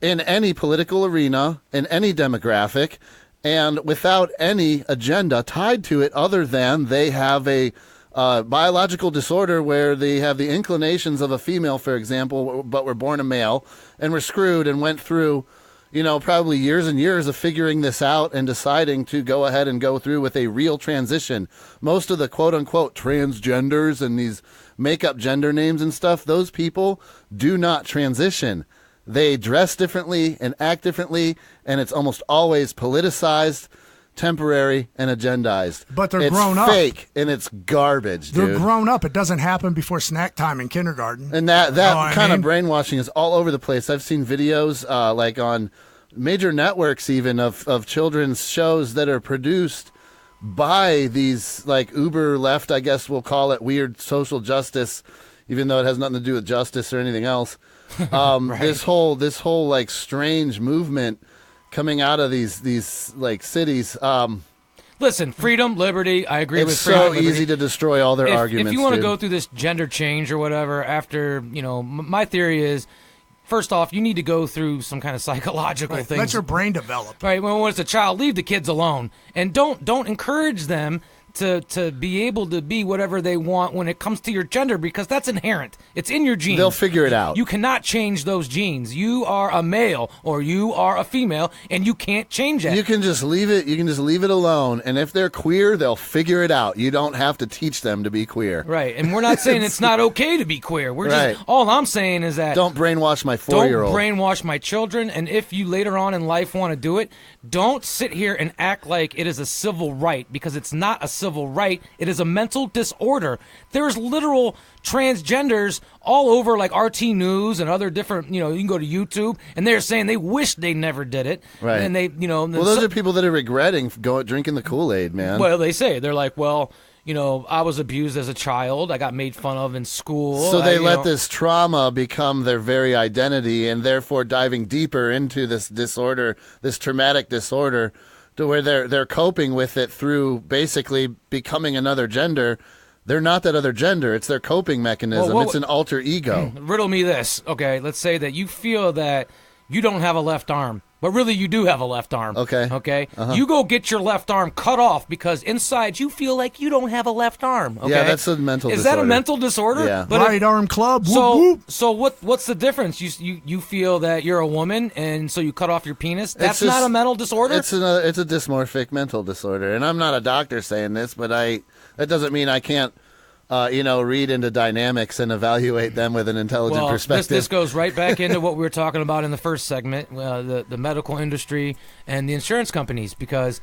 in any political arena, in any demographic, and without any agenda tied to it other than they have a biological disorder where they have the inclinations of a female, for example, but were born a male and were screwed and went through, probably years and years of figuring this out and deciding to go ahead and go through with a real transition. Most of the quote-unquote transgenders and these make-up gender names and stuff, those people do not transition. They dress differently and act differently, and it's almost always politicized, temporary, and agendized. But they're grown up. It's fake, and it's garbage, dude. They're grown up. It doesn't happen before snack time in kindergarten. And that kind of brainwashing is all over the place. I've seen videos like on major networks even of children's shows that are produced by these like uber left, I guess we'll call it, weird social justice, even though it has nothing to do with justice or anything else. Right. This whole like strange movement coming out of these like cities. Listen, freedom, liberty. I agree with It's freedom. so liberty. easy to destroy all their arguments. If you want to dude. go through this gender change or whatever, after my theory is, first off, you need to go through some kind of psychological things. Let your brain develop. Right. When it's a child, leave the kids alone, and don't encourage them to be able to be whatever they want when it comes to your gender, because that's inherent. It's in your genes. They'll figure it out. You cannot change those genes. You are a male or you are a female, and you can't change that. You can just leave it. You can just leave it alone. And if they're queer, they'll figure it out. You don't have to teach them to be queer. Right. And we're not saying it's not okay to be queer. We're just all I'm saying is that don't brainwash my 4-year-old. Don't brainwash my children. And if you later on in life want to do it, don't sit here and act like it is a civil right, because it's not a civil right. It is a mental disorder. There's literal transgenders all over, like RT News and other different, you can go to YouTube, and they're saying they wish they never did it. Right. And they, well, those are people that are regretting drinking the Kool-Aid, man. Well, they say, they're like, well, I was abused as a child. I got made fun of in school. So they let this trauma become their very identity, and therefore diving deeper into this disorder, this traumatic disorder, to where they're coping with it through basically becoming another gender. They're not that other gender. It's their coping mechanism. It's an alter ego. Riddle me this. Okay, let's say that you feel that you don't have a left arm. But really, you do have a left arm. Okay. Okay? You go get your left arm cut off because inside you feel like you don't have a left arm. Okay? Yeah, that's a mental Is disorder. that a mental disorder? Yeah. But Right arm club. So, Whoop, whoop. so what's the difference? You feel that you're a woman, and so you cut off your penis. That's just- not a mental disorder. It's a dysmorphic mental disorder, and I'm not a doctor saying this, but that doesn't mean I can't, read into dynamics and evaluate them with an intelligent well, perspective. this goes right back into what we were talking about in the first segment, the medical industry and the insurance companies, because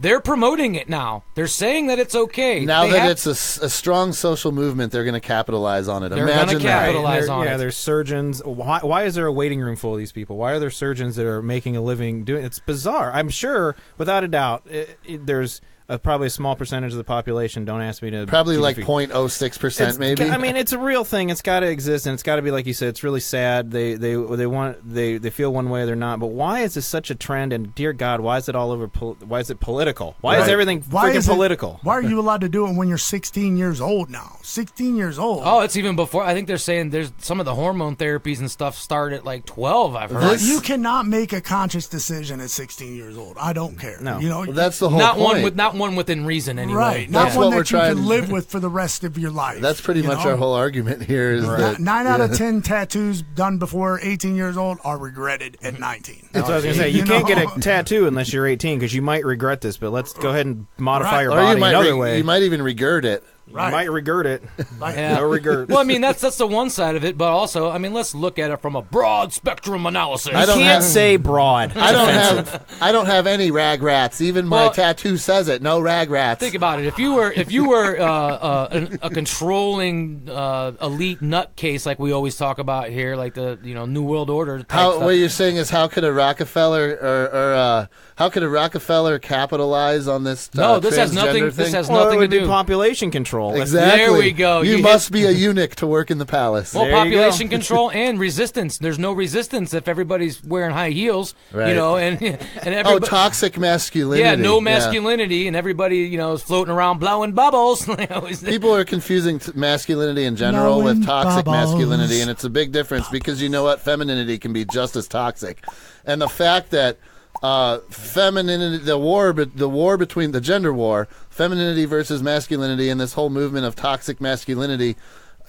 they're promoting it now. They're saying that it's okay. Now that it's a strong social movement, they're going to capitalize on it. They're going to capitalize on it. Yeah, there's surgeons. Why is there a waiting room full of these people? Why are there surgeons that are making a living doing? It's bizarre. I'm sure, without a doubt, there's probably a small percentage of the population. Don't ask me to. Probably like 0.06%, maybe. I mean, it's a real thing. It's got to exist, and it's got to be like you said. It's really sad. They feel one way, they're not. But why is this such a trend? And dear God, why is it all over? Why is it political? Why is everything freaking political? Why are you allowed to do it when you're 16 years old now? 16 years old. Oh, it's even before. I think they're saying there's some of the hormone therapies and stuff start at like 12. I've heard. You cannot make a conscious decision at 16 years old. I don't care. No. Well, that's the whole not point. one within reason anyway. Right. Yeah. Not one what we're that you trying- can live with for the rest of your life. That's pretty much our whole argument here is that 9 out of 10 tattoos done before 18 years old are regretted at 19. That's what I was going to say. You can't get a tattoo unless you're 18 because you might regret this. But let's go ahead and modify your or body you might another way. You might even regurd it. Right. You might regret it. Yeah. No regret. Well, I mean that's the one side of it, but also, I mean, let's look at it from a broad spectrum analysis. I don't Can't have- say broad. I don't have any rag rats. Even my tattoo says it. No rag rats. Think about it. If you were a controlling elite nutcase like we always talk about here, like the New World Order type stuff. What you're saying is how could a Rockefeller or how could a Rockefeller capitalize on this? No, this has nothing. transgender thing? This has Well, nothing it would to be do. population control. Exactly. There we go. You You must be a eunuch to work in the palace. Well, There you population go. control and resistance. There's no resistance if everybody's wearing high heels, Right. and everybody. toxic masculinity. Yeah, no masculinity, and everybody, is floating around blowing bubbles. People are confusing masculinity in general Blowing with toxic bubbles. masculinity, and it's a big difference because you know what? Femininity can be just as toxic. And the fact that femininity, the war between the gender war, femininity versus masculinity, and this whole movement of toxic masculinity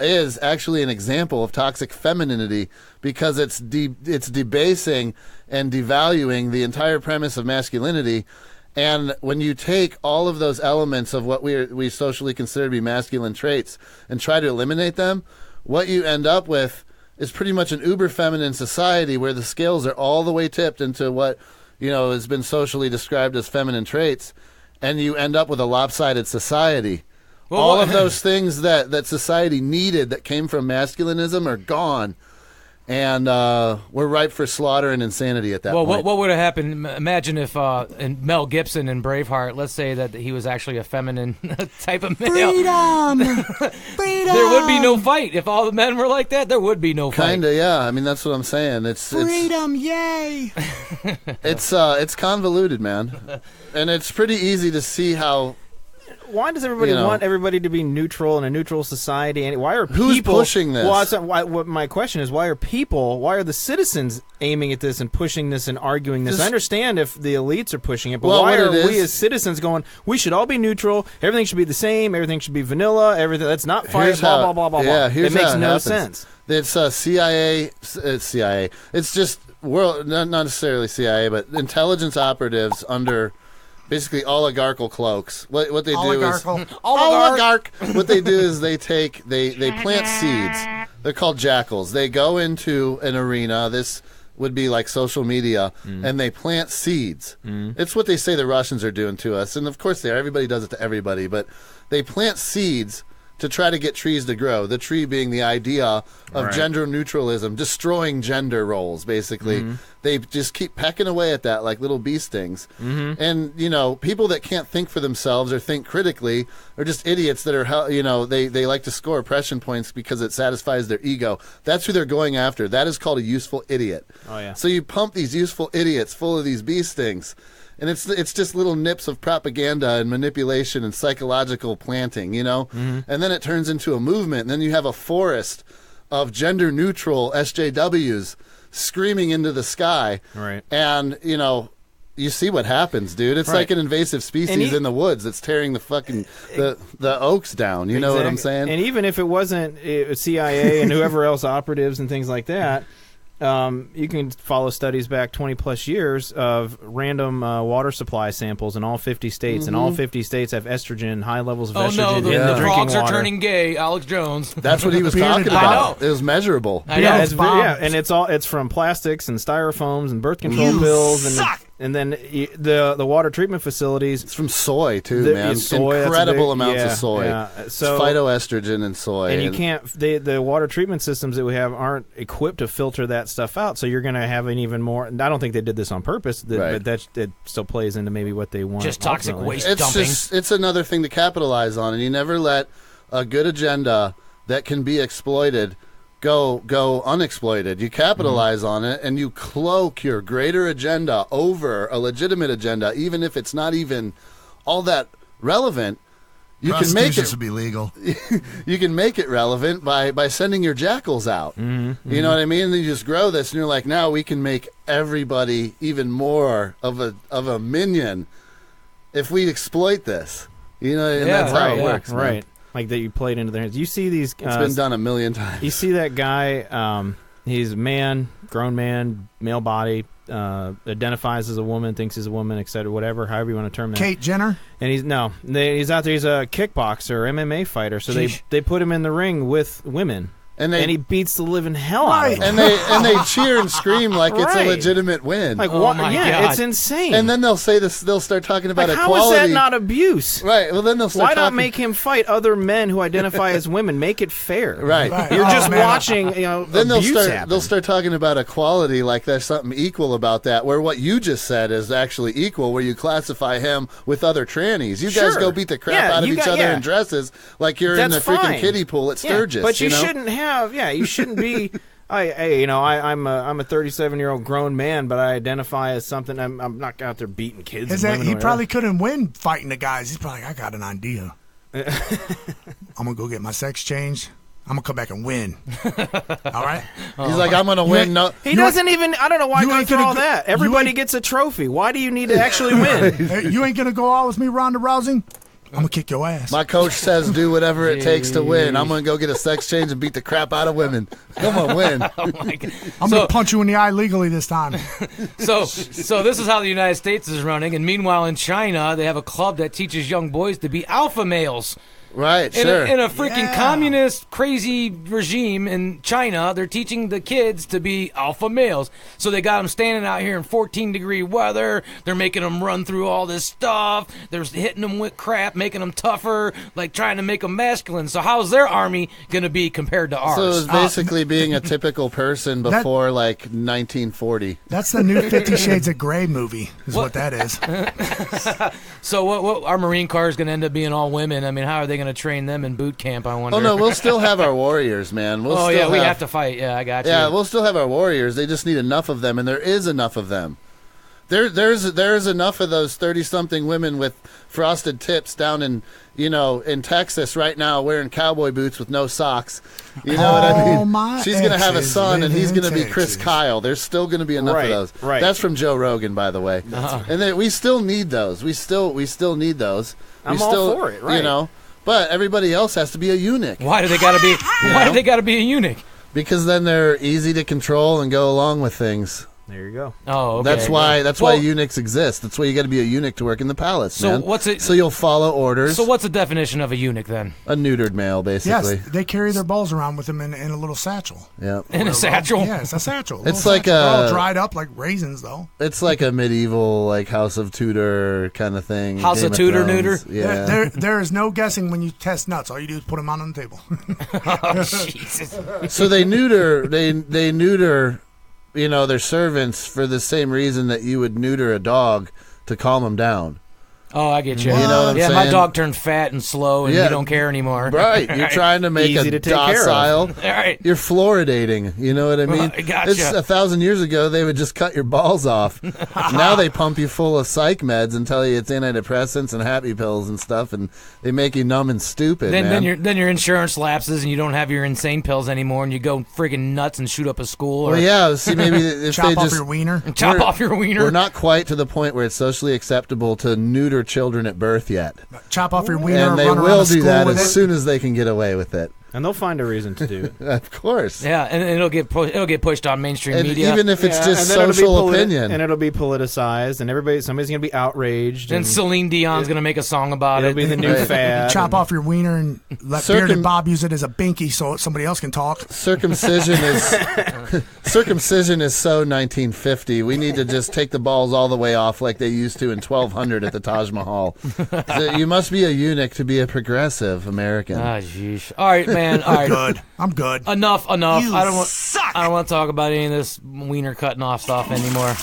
is actually an example of toxic femininity because it's debasing and devaluing the entire premise of masculinity. And when you take all of those elements of what we socially consider to be masculine traits and try to eliminate them, what you end up with is pretty much an uber feminine society where the scales are all the way tipped into what has been socially described as feminine traits, and you end up with a lopsided society. All of those things that society needed that came from masculinism are gone, and we're ripe for slaughter and insanity at that point. What would have happened? Imagine if in Mel Gibson in Braveheart, let's say that he was actually a feminine type of male. Freedom! Freedom! There would be no fight if all the men were like that. There would be no fight. Kinda, yeah. I mean, that's what I'm saying. It's Freedom, yay! it's convoluted, man, and it's pretty easy to see how. Why does everybody want everybody to be neutral in a neutral society? And why are people Who's pushing this? Well, what my question is, why are the citizens aiming at this and pushing this and arguing this? I understand if the elites are pushing it, but why are we as citizens going, we should all be neutral, everything should be the same, everything should be vanilla, everything, let's not fight, blah, blah, blah, blah, yeah, blah. It makes no sense. It's CIA. It's CIA. It's just not necessarily CIA, but intelligence operatives under basically oligarchical cloaks. What they do is oligarch. What they do is they plant seeds. They're called jackals. They go into an arena. This would be like social media, and they plant seeds. It's what they say the Russians are doing to us, and of course they are. Everybody does it to everybody, but they plant seeds to try to get trees to grow. The tree being the idea of gender neutralism, destroying gender roles, basically. They just keep pecking away at that like little bee stings. And, people that can't think for themselves or think critically are just idiots that are, they like to score oppression points because it satisfies their ego. That's who they're going after. That is called a useful idiot. Oh, yeah. So you pump these useful idiots full of these bee stings. And it's just little nips of propaganda and manipulation and psychological planting, And then it turns into a movement. And then you have a forest of gender-neutral SJWs screaming into the sky. Right. And, you see what happens, dude. It's like an invasive species in the woods that's tearing the fucking the oaks down. You know what I'm saying? And even if it wasn't CIA and whoever else operatives and things like that, you can follow studies back 20 plus years of random water supply samples in all 50 states, and all 50 states have estrogen, high levels of estrogen in the drinking frogs water. are turning gay. Alex Jones. That's what he was talking about. It was measurable. I know. And it's from plastics and styrofoams and birth control pills and then the water treatment facilities. It's from soy too, man. Soy, incredible amounts of soy. Yeah. So phytoestrogen and soy. And you can't. The water treatment systems that we have aren't equipped to filter that stuff out. So you're going to have an even more. I don't think they did this on purpose, but it still plays into maybe what they want. Just toxic ultimately. waste dumping. It's another thing to capitalize on, and you never let a good agenda that can be exploited go unexploited. You capitalize on it, and you cloak your greater agenda over a legitimate agenda, even if it's not even all that relevant. You can make it be legal. You can make it relevant by sending your jackals out. You know what I mean? And you just grow this, and you're like, now we can make everybody even more of a minion if we exploit this. You know, and that's how it works, man. Right. Like that you played into their hands. You see these. It's been done a million times. You see that guy. He's a man, grown man, male body, identifies as a woman, thinks he's a woman, etc. Whatever, however you want to term that. Kate Jenner. And he's out there. He's a kickboxer, MMA fighter. So they put him in the ring with women. And he beats the living hell out of them. And they cheer and scream like it's a legitimate win. Like what? Yeah, it's insane. And then they'll say this. They'll start talking about equality. How is that not abuse? Right. Well, then they'll start. Why not make him fight other men who identify as women? Make it fair. Right. You're just watching. Then they'll start talking about equality like there's something equal about that. Where what you just said is actually equal. Where you classify him with other trannies. You guys go beat the crap out of each other in dresses like you're in the freaking kiddie pool at Sturgis. But you shouldn't have. Yeah, you shouldn't be. I'm a 37-year-old grown man, but I identify as something. I'm not out there beating kids. He probably couldn't win fighting the guys. He's probably I got an idea. I'm gonna go get my sex change. I'm gonna come back and win. All right. He's like, I'm gonna win. No, he doesn't even. I don't know why go through all that. Everybody gets a trophy. Why do you need to actually win? Hey, you ain't gonna go out with me, Ronda Rousey. I'm gonna kick your ass. My coach says do whatever it takes to win. I'm gonna go get a sex change and beat the crap out of women. Come on, win. I'm gonna punch you in the eye legally this time. So this is how the United States is running, and meanwhile in China they have a club that teaches young boys to be alpha males. Right, in a freaking communist crazy regime in China, they're teaching the kids to be alpha males. So they got them standing out here in 14-degree weather. They're making them run through all this stuff. They're hitting them with crap, making them tougher, like trying to make them masculine. So how's their army going to be compared to ours? So it's basically being a typical person before like 1940. That's the new 50 Shades of Grey movie is what that is. So what our Marine Corps is going to end up being all women. I mean, how are they going to train them in boot camp, I wonder? Oh, no, we'll still have our warriors, man. We have to fight. Yeah, I got you. Yeah, we'll still have our warriors. They just need enough of them, and there is enough of them. There's enough of those 30-something women with frosted tips down in Texas right now wearing cowboy boots with no socks. You know what I mean? She's going to have a son, and he's going to be Chris Kyle. There's still going to be enough of those. Right. That's from Joe Rogan, by the way. And we still need those. We still need those. I'm all for it, right? You know, but everybody else has to be a eunuch. Why do they got to be? Why do they got to be a eunuch? Because then they're easy to control and go along with things. There you go. Oh, okay. That's why eunuchs exist. That's why you got to be a eunuch to work in the palace. So man. what's it? So you'll follow orders. So what's the definition of a eunuch then? A neutered male, basically. Yes, they carry their balls around with them in a little satchel. Yeah. In a satchel. Yeah, it's a satchel. It's like They're all dried up like raisins, though. It's like a medieval, like House of Tudor kind of thing. House of Tudor neuter. Yeah. There is no guessing when you test nuts. All you do is put them out on the table. Oh, Jesus. So they neuter. They neuter. You know, their servants for the same reason that you would neuter a dog to calm them down. Oh, I get you. You know what I'm saying? My dog turned fat and slow, and you don't care anymore. Right. You're trying to make Easy a to take care of. docile. Right. You're fluoridating. You know what I mean? Gotcha. It's 1,000 years ago, they would just cut your balls off. Now they pump you full of psych meds and tell you it's antidepressants and happy pills and stuff, and they make you numb and stupid, man. Then your insurance lapses, and you don't have your insane pills anymore, and you go friggin' nuts and shoot up a school. Well, yeah. See, maybe if Chop they off just your wiener. Chop off your wiener. We're not quite to the point where it's socially acceptable to neuter children at birth yet. Chop off your wiener. And they run around will the do school that with as it. soon as they can get away with it. And they'll find a reason to do it. Of course. Yeah, and it'll get pushed on mainstream And media. even if it's Yeah, just and then it'll be social opinion. and it'll be politicized, and somebody's going to be outraged. then and Celine Dion's gonna make a song about it'll it. be the new Right. fad. Chop off your wiener and let Bearded Bob use it as a binky so somebody else can talk. Circumcision is so 1950. We need to just take the balls all the way off like they used to in 1200 at the Taj Mahal. So you must be a eunuch to be a progressive American. Ah, jeez. All right, man. All right. Good. I'm good. Enough. You I don't want. suck. I don't want to talk about any of this wiener cutting off stuff anymore.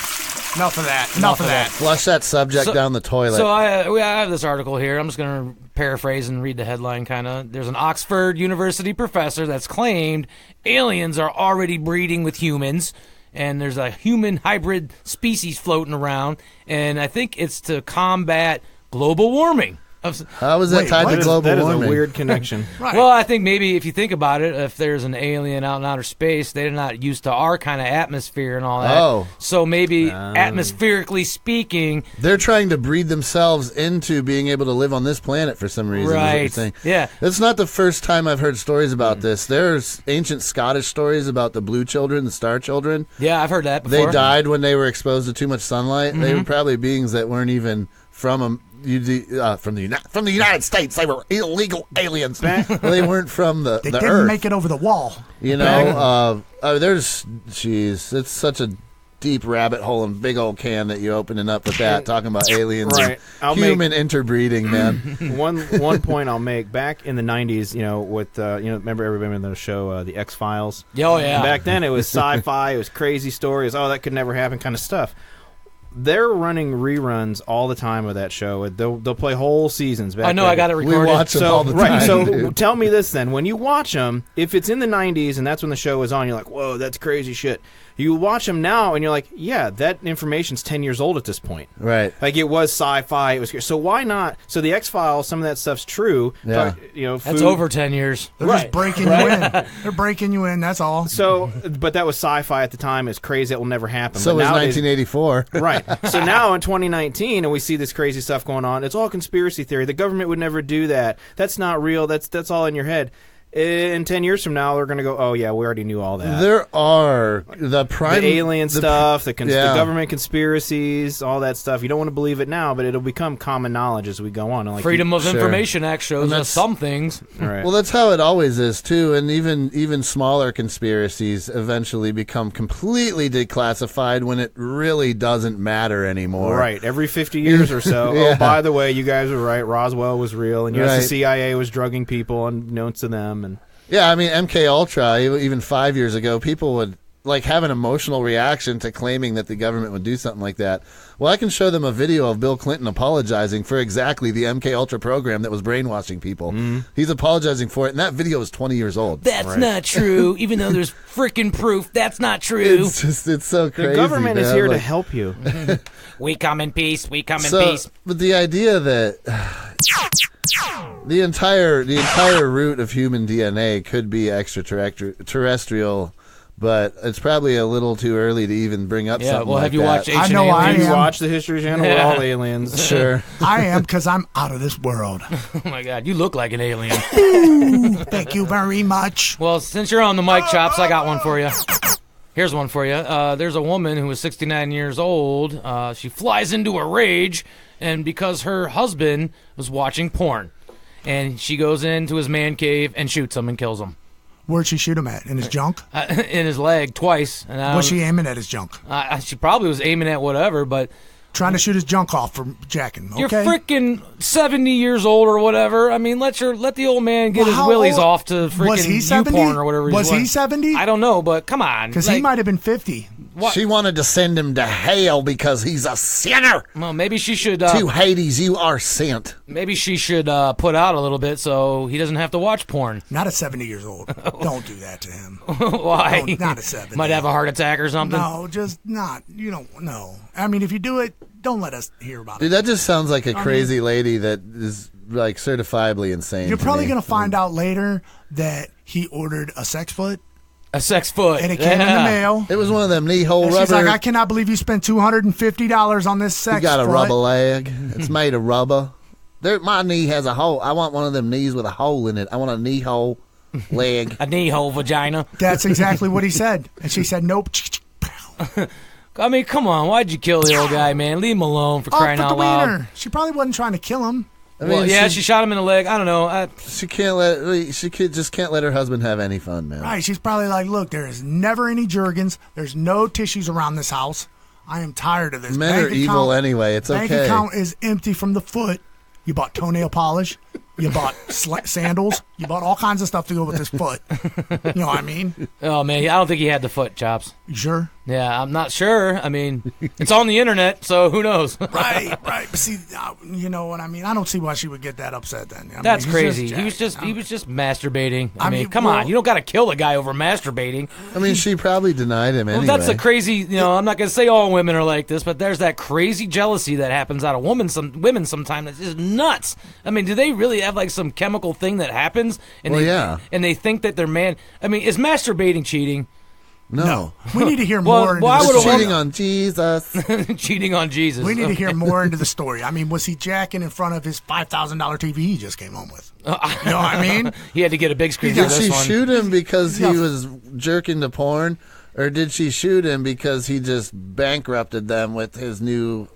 Enough of that. Enough of that. Flush that subject down the toilet. So I have this article here. I'm just going to paraphrase and read the headline kind of. There's an Oxford University professor that's claimed aliens are already breeding with humans, and there's a human hybrid species floating around, and I think it's to combat global warming. How is that tied to global that warming? is a weird connection. Right. Well, I think maybe if you think about it, if there's an alien out in outer space, they're not used to our kind of atmosphere and all that. Oh. So maybe atmospherically speaking, They're trying to breed themselves into being able to live on this planet for some reason. Is what you're Right. saying. Yeah. It's not the first time I've heard stories about this. There's ancient Scottish stories about the blue children, the star children. yeah, I've heard that before. They died when they were exposed to too much sunlight. They Mm-hmm. were probably beings that weren't even from from the United States. They were illegal aliens. They weren't from the They the didn't Earth. make it over the wall. You know, jeez, it's such a deep rabbit hole and big old can that you're opening up with that, talking about aliens Right. I'll and human interbreeding, man. one point I'll make. Back in the 90s, with remember everybody in the show The X-Files? Oh, yeah. And back then it was sci-fi, it was crazy stories, that could never happen kind of stuff. They're running reruns all the time of that show. They'll play whole seasons back I know, then. I got it We recorded. watch them all the time. Right, so dude. tell me this then. When you watch them, if it's in the 90s and that's when the show was on, you're like, whoa, that's crazy shit. You watch them now and you're like, yeah, that information's 10 years old at this point. Right. Like it was sci-fi. It was so why not? So the X-Files, some of that stuff's true. Yeah. But, That's over 10 years. They're just breaking you in. They're breaking you in. That's all. So, but that was sci-fi at the time. It's crazy. It will never happen. So But was nowadays- 1984. Right. So now in 2019, and we see this crazy stuff going on. It's all conspiracy theory. The government would never do that. That's not real. That's all in your head. In 10 years from now, they're going to go, oh, yeah, we already knew all that. There are the Alien stuff, the yeah. government conspiracies, all that stuff. You don't want to believe it now, but it'll become common knowledge as we go on. And like Freedom of Sure. Information Act shows And us that's- some things. All right. Well, that's how it always is too, and even smaller conspiracies eventually become completely declassified when it really doesn't matter anymore. Right, every 50 years or so. Yeah. Oh, by the way, you guys were right. Roswell was real, and yes, Right. the CIA was drugging people unbeknownst to them. And Yeah, I mean MK Ultra. Even 5 years ago, people would have an emotional reaction to claiming that the government would do something like that. Well, I can show them a video of Bill Clinton apologizing for exactly the MK Ultra program that was brainwashing people. He's apologizing for it, and that video is 20 years old. That's not true, even though there's freaking proof. That's not true. It's so crazy. the government is man. here to Like, help you. We come in peace. We come in So, peace. but the idea that the entire root of human DNA could be extraterrestrial, but it's probably a little too early to even bring up Yeah, something well, like have you that. watched I Ancient know I Aliens? You am. watch the History Channel, we're all aliens. Sure. I am because I'm out of this world. Oh, my God. You look like an alien. Thank you very much. Well, since you're on the mic, Chops, I got one for you. Here's one for you. There's a woman who is 69 years old. She flies into a rage, and because her husband was watching porn. And she goes into his man cave and shoots him and kills him. Where'd she shoot him at? In his junk? In his leg twice. And Was she aiming at his junk? she probably was aiming at whatever, but Trying to shoot his junk off for jacking. Okay. you're freaking 70 years old or whatever. I mean, let the old man get Well, his how willies old- off to Was he freaking 70? YouPorn or whatever. Was he 70? I don't know, but come on. Because he might have been 50. What? She wanted to send him to hell because he's a sinner. Well, maybe she should. To Hades, you are sent. Maybe she should put out a little bit so he doesn't have to watch porn. Not at 70 years old. Don't do that to him. Why? No, not at 70. Might have a heart attack or something. No, just not. You don't know. I mean, if you do it, don't let us hear about Dude, it. that just sounds like a crazy lady that is like certifiably insane. You're probably going to find out later that he ordered a sex foot. A sex foot. And it came in the mail. It was one of them knee hole And rubber. she's like, I cannot believe you spent $250 on this sex You got a foot. rubber leg. It's made of rubber. My knee has a hole. I want one of them knees with a hole in it. I want a knee hole leg. A knee hole vagina. That's exactly what he said. And she said, nope. I mean, come on. Why'd you kill the old guy, man? Leave him alone for crying for the out loud. wiener. She probably wasn't trying to kill him. I mean, Well, yeah, she shot him in the leg. I don't know. She just can't let her husband have any fun, man. Right. She's probably like, look, there is never any Jergens. There's no tissues around this house. I am tired of this. Men Bank are evil account- anyway. It's Bank okay. account is empty from the foot. You bought toenail polish. You bought sandals. You bought all kinds of stuff to go with this foot. You know what I mean? Oh, man. I don't think he had the foot, Chops. You sure? Yeah, I'm not sure. I mean, it's on the internet, so who knows? Right. But see, you know what I mean? I don't see why she would get that upset then. That's he's crazy. just He was just masturbating. I mean, mean, come well- on. You don't got to kill a guy over masturbating. I mean, she probably denied him anyway. Well, that's the crazy, I'm not going to say all women are like this, but there's that crazy jealousy that happens out of women sometimes that's just nuts. I mean, do they really have like some chemical thing that happens? And Well, they, yeah. And they think that their man, I mean, is masturbating cheating? No. We need to hear Well, more. why into would the a Cheating on Jesus. Cheating on Jesus. We need to hear more into the story. I mean, was he jacking in front of his $5,000 TV he just came home with? You know what I mean? He had to get a big screen for Did this she one. shoot him because he Yeah. was jerking to porn? Or did she shoot him because he just bankrupted them with his new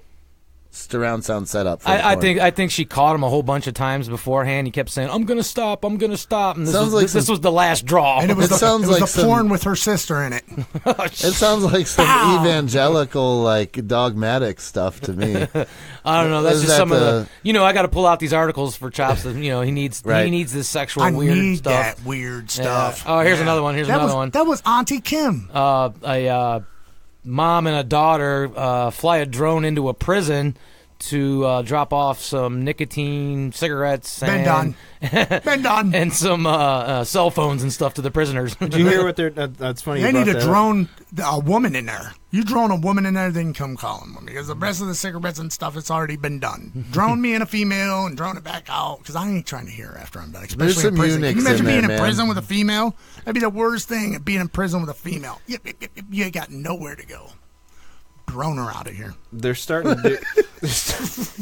surround sound setup? For I porn? think she caught him a whole bunch of times beforehand. He kept saying, "I'm gonna stop, I'm gonna stop," and this Sounds was like this some- was the last draw. And it was, It sounds like the some- porn with her sister in it. It sounds like some Pow! evangelical, like dogmatic stuff to me. I don't know. That's Is just that some of the- the. I got to pull out these articles for Chops. That, he needs. Right. He needs this sexual I weird need stuff. that weird Yeah. stuff. Oh, here's another one. Here's that another was, one. That was Auntie Kim. A mom and a daughter fly a drone into a prison to drop off some nicotine cigarettes Been and Been done. and some cell phones and stuff to the prisoners. Did you hear what they're? That's funny. They you need brought to that up. drone a woman in there. You drone a woman in there, then come call them. Because the rest of the cigarettes and stuff, it's already been done. Drone me in a female and drone it back out. Because I ain't trying to hear after I'm done. There's Especially in some prison. Can you eunuchs imagine in being there, in man. prison prison with a female? That'd be the worst thing, being in prison with a female. You ain't got nowhere to go. Drone her out of here. They're starting to do.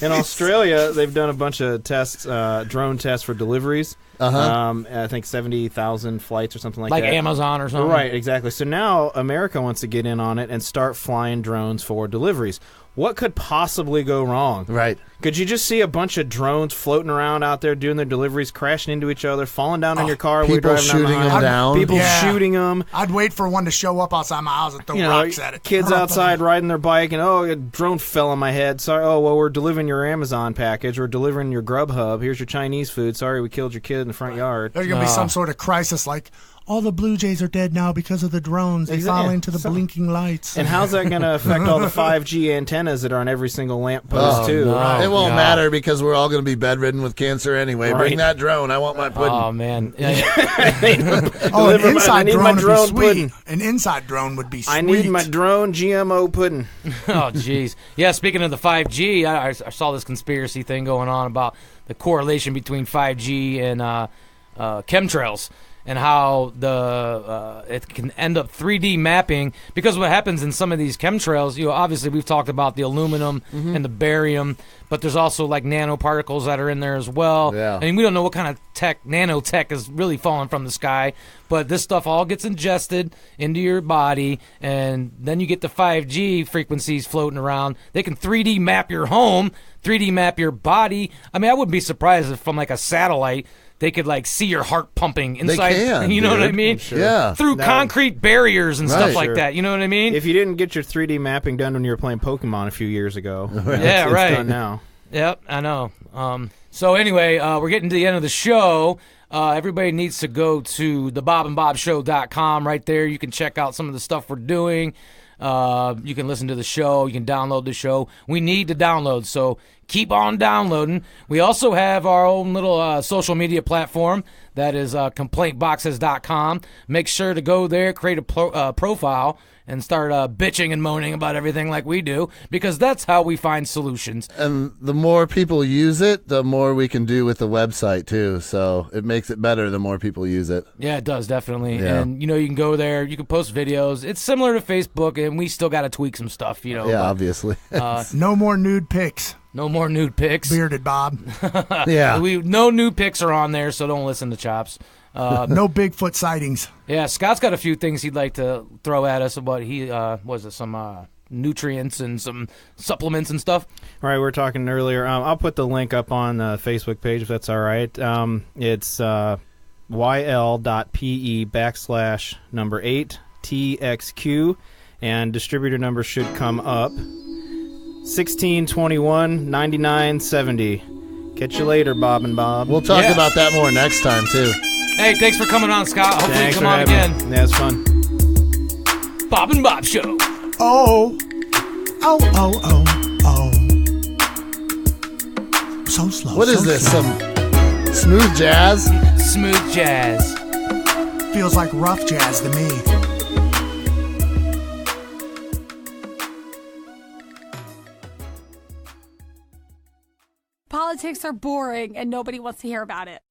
In Australia, they've done a bunch of tests, drone tests for deliveries. I think 70,000 flights or something like like that. Amazon or something. Right, exactly. So now America wants to get in on it and start flying drones for deliveries. What could possibly go wrong? Right. Could you just see a bunch of drones floating around out there doing their deliveries, crashing into each other, falling down on your car while you're People driving down the shooting them highway? down. People Yeah. shooting them. I'd wait for one to show up outside my house and throw rocks at it. Kids outside riding their bike, and a drone fell on my head. Sorry. Oh, well, we're delivering your Amazon package. We're delivering your Grubhub. Here's your Chinese food. Sorry, we killed your kid in the front yard. There's going to be some sort of crisis like, all the Blue Jays are dead now because of the drones. They fall into the blinking lights. And how's that going to affect all the 5G antennas that are on every single lamppost, too? no. It won't God. matter because we're all going to be bedridden with cancer anyway. Right. Bring that drone. I want my pudding. Oh man. Oh, an inside I need drone my would drone be sweet. pudding. An inside drone would be sweet. I need my drone GMO pudding. Oh, jeez. Yeah, speaking of the 5G, I saw this conspiracy thing going on about the correlation between 5G and chemtrails and how it can end up 3D mapping. Because what happens in some of these chemtrails, obviously we've talked about the aluminum and the barium, but there's also like nanoparticles that are in there as well. Yeah. I mean, we don't know what kind of nanotech is really falling from the sky, but this stuff all gets ingested into your body, and then you get the 5G frequencies floating around. They can 3D map your home, 3D map your body. I mean, I wouldn't be surprised if from like a satellite they could like see your heart pumping inside. can, you know what I dude. mean? Sure. Yeah. Through concrete barriers and stuff Right. like Sure. that. You know what I mean? If you didn't get your 3D mapping done when you were playing Pokemon a few years ago, Yeah, it's right. done now. Yep, I know. So anyway, we're getting to the end of the show. Everybody needs to go to thebobandbobshow.com. Right there, you can check out some of the stuff we're doing. You can listen to the show. You can download the show. We need to download, so keep on downloading. We also have our own little social media platform. That is complaintboxes.com. Make sure to go there, create a profile, and start bitching and moaning about everything like we do, because that's how we find solutions. And the more people use it, the more we can do with the website, too. So it makes it better the more people use it. Yeah, it does, definitely. Yeah. And, you can go there. You can post videos. It's similar to Facebook, and we still got to tweak some stuff, Yeah, but, obviously. No more nude pics. No more nude pics. Bearded Bob. Yeah. No nude pics are on there, so don't listen to Chops. No Bigfoot sightings. Yeah, Scott's got a few things he'd like to throw at us about some nutrients and some supplements and stuff. All right, we were talking earlier. I'll put the link up on the Facebook page if that's all right. It's yl.pe/8TXQ, and distributor number should come up. 1621-9970. Catch you later, Bob and Bob. We'll talk about that more next time, too. Hey, thanks for coming on, Scott. Hopefully Thanks you come for on having again. me. Yeah, it's fun. Bob and Bob Show. Oh. Oh, oh, oh, oh. So slow. What is so this? slow. Some smooth jazz? Smooth jazz. Feels like rough jazz to me. Politics are boring and nobody wants to hear about it.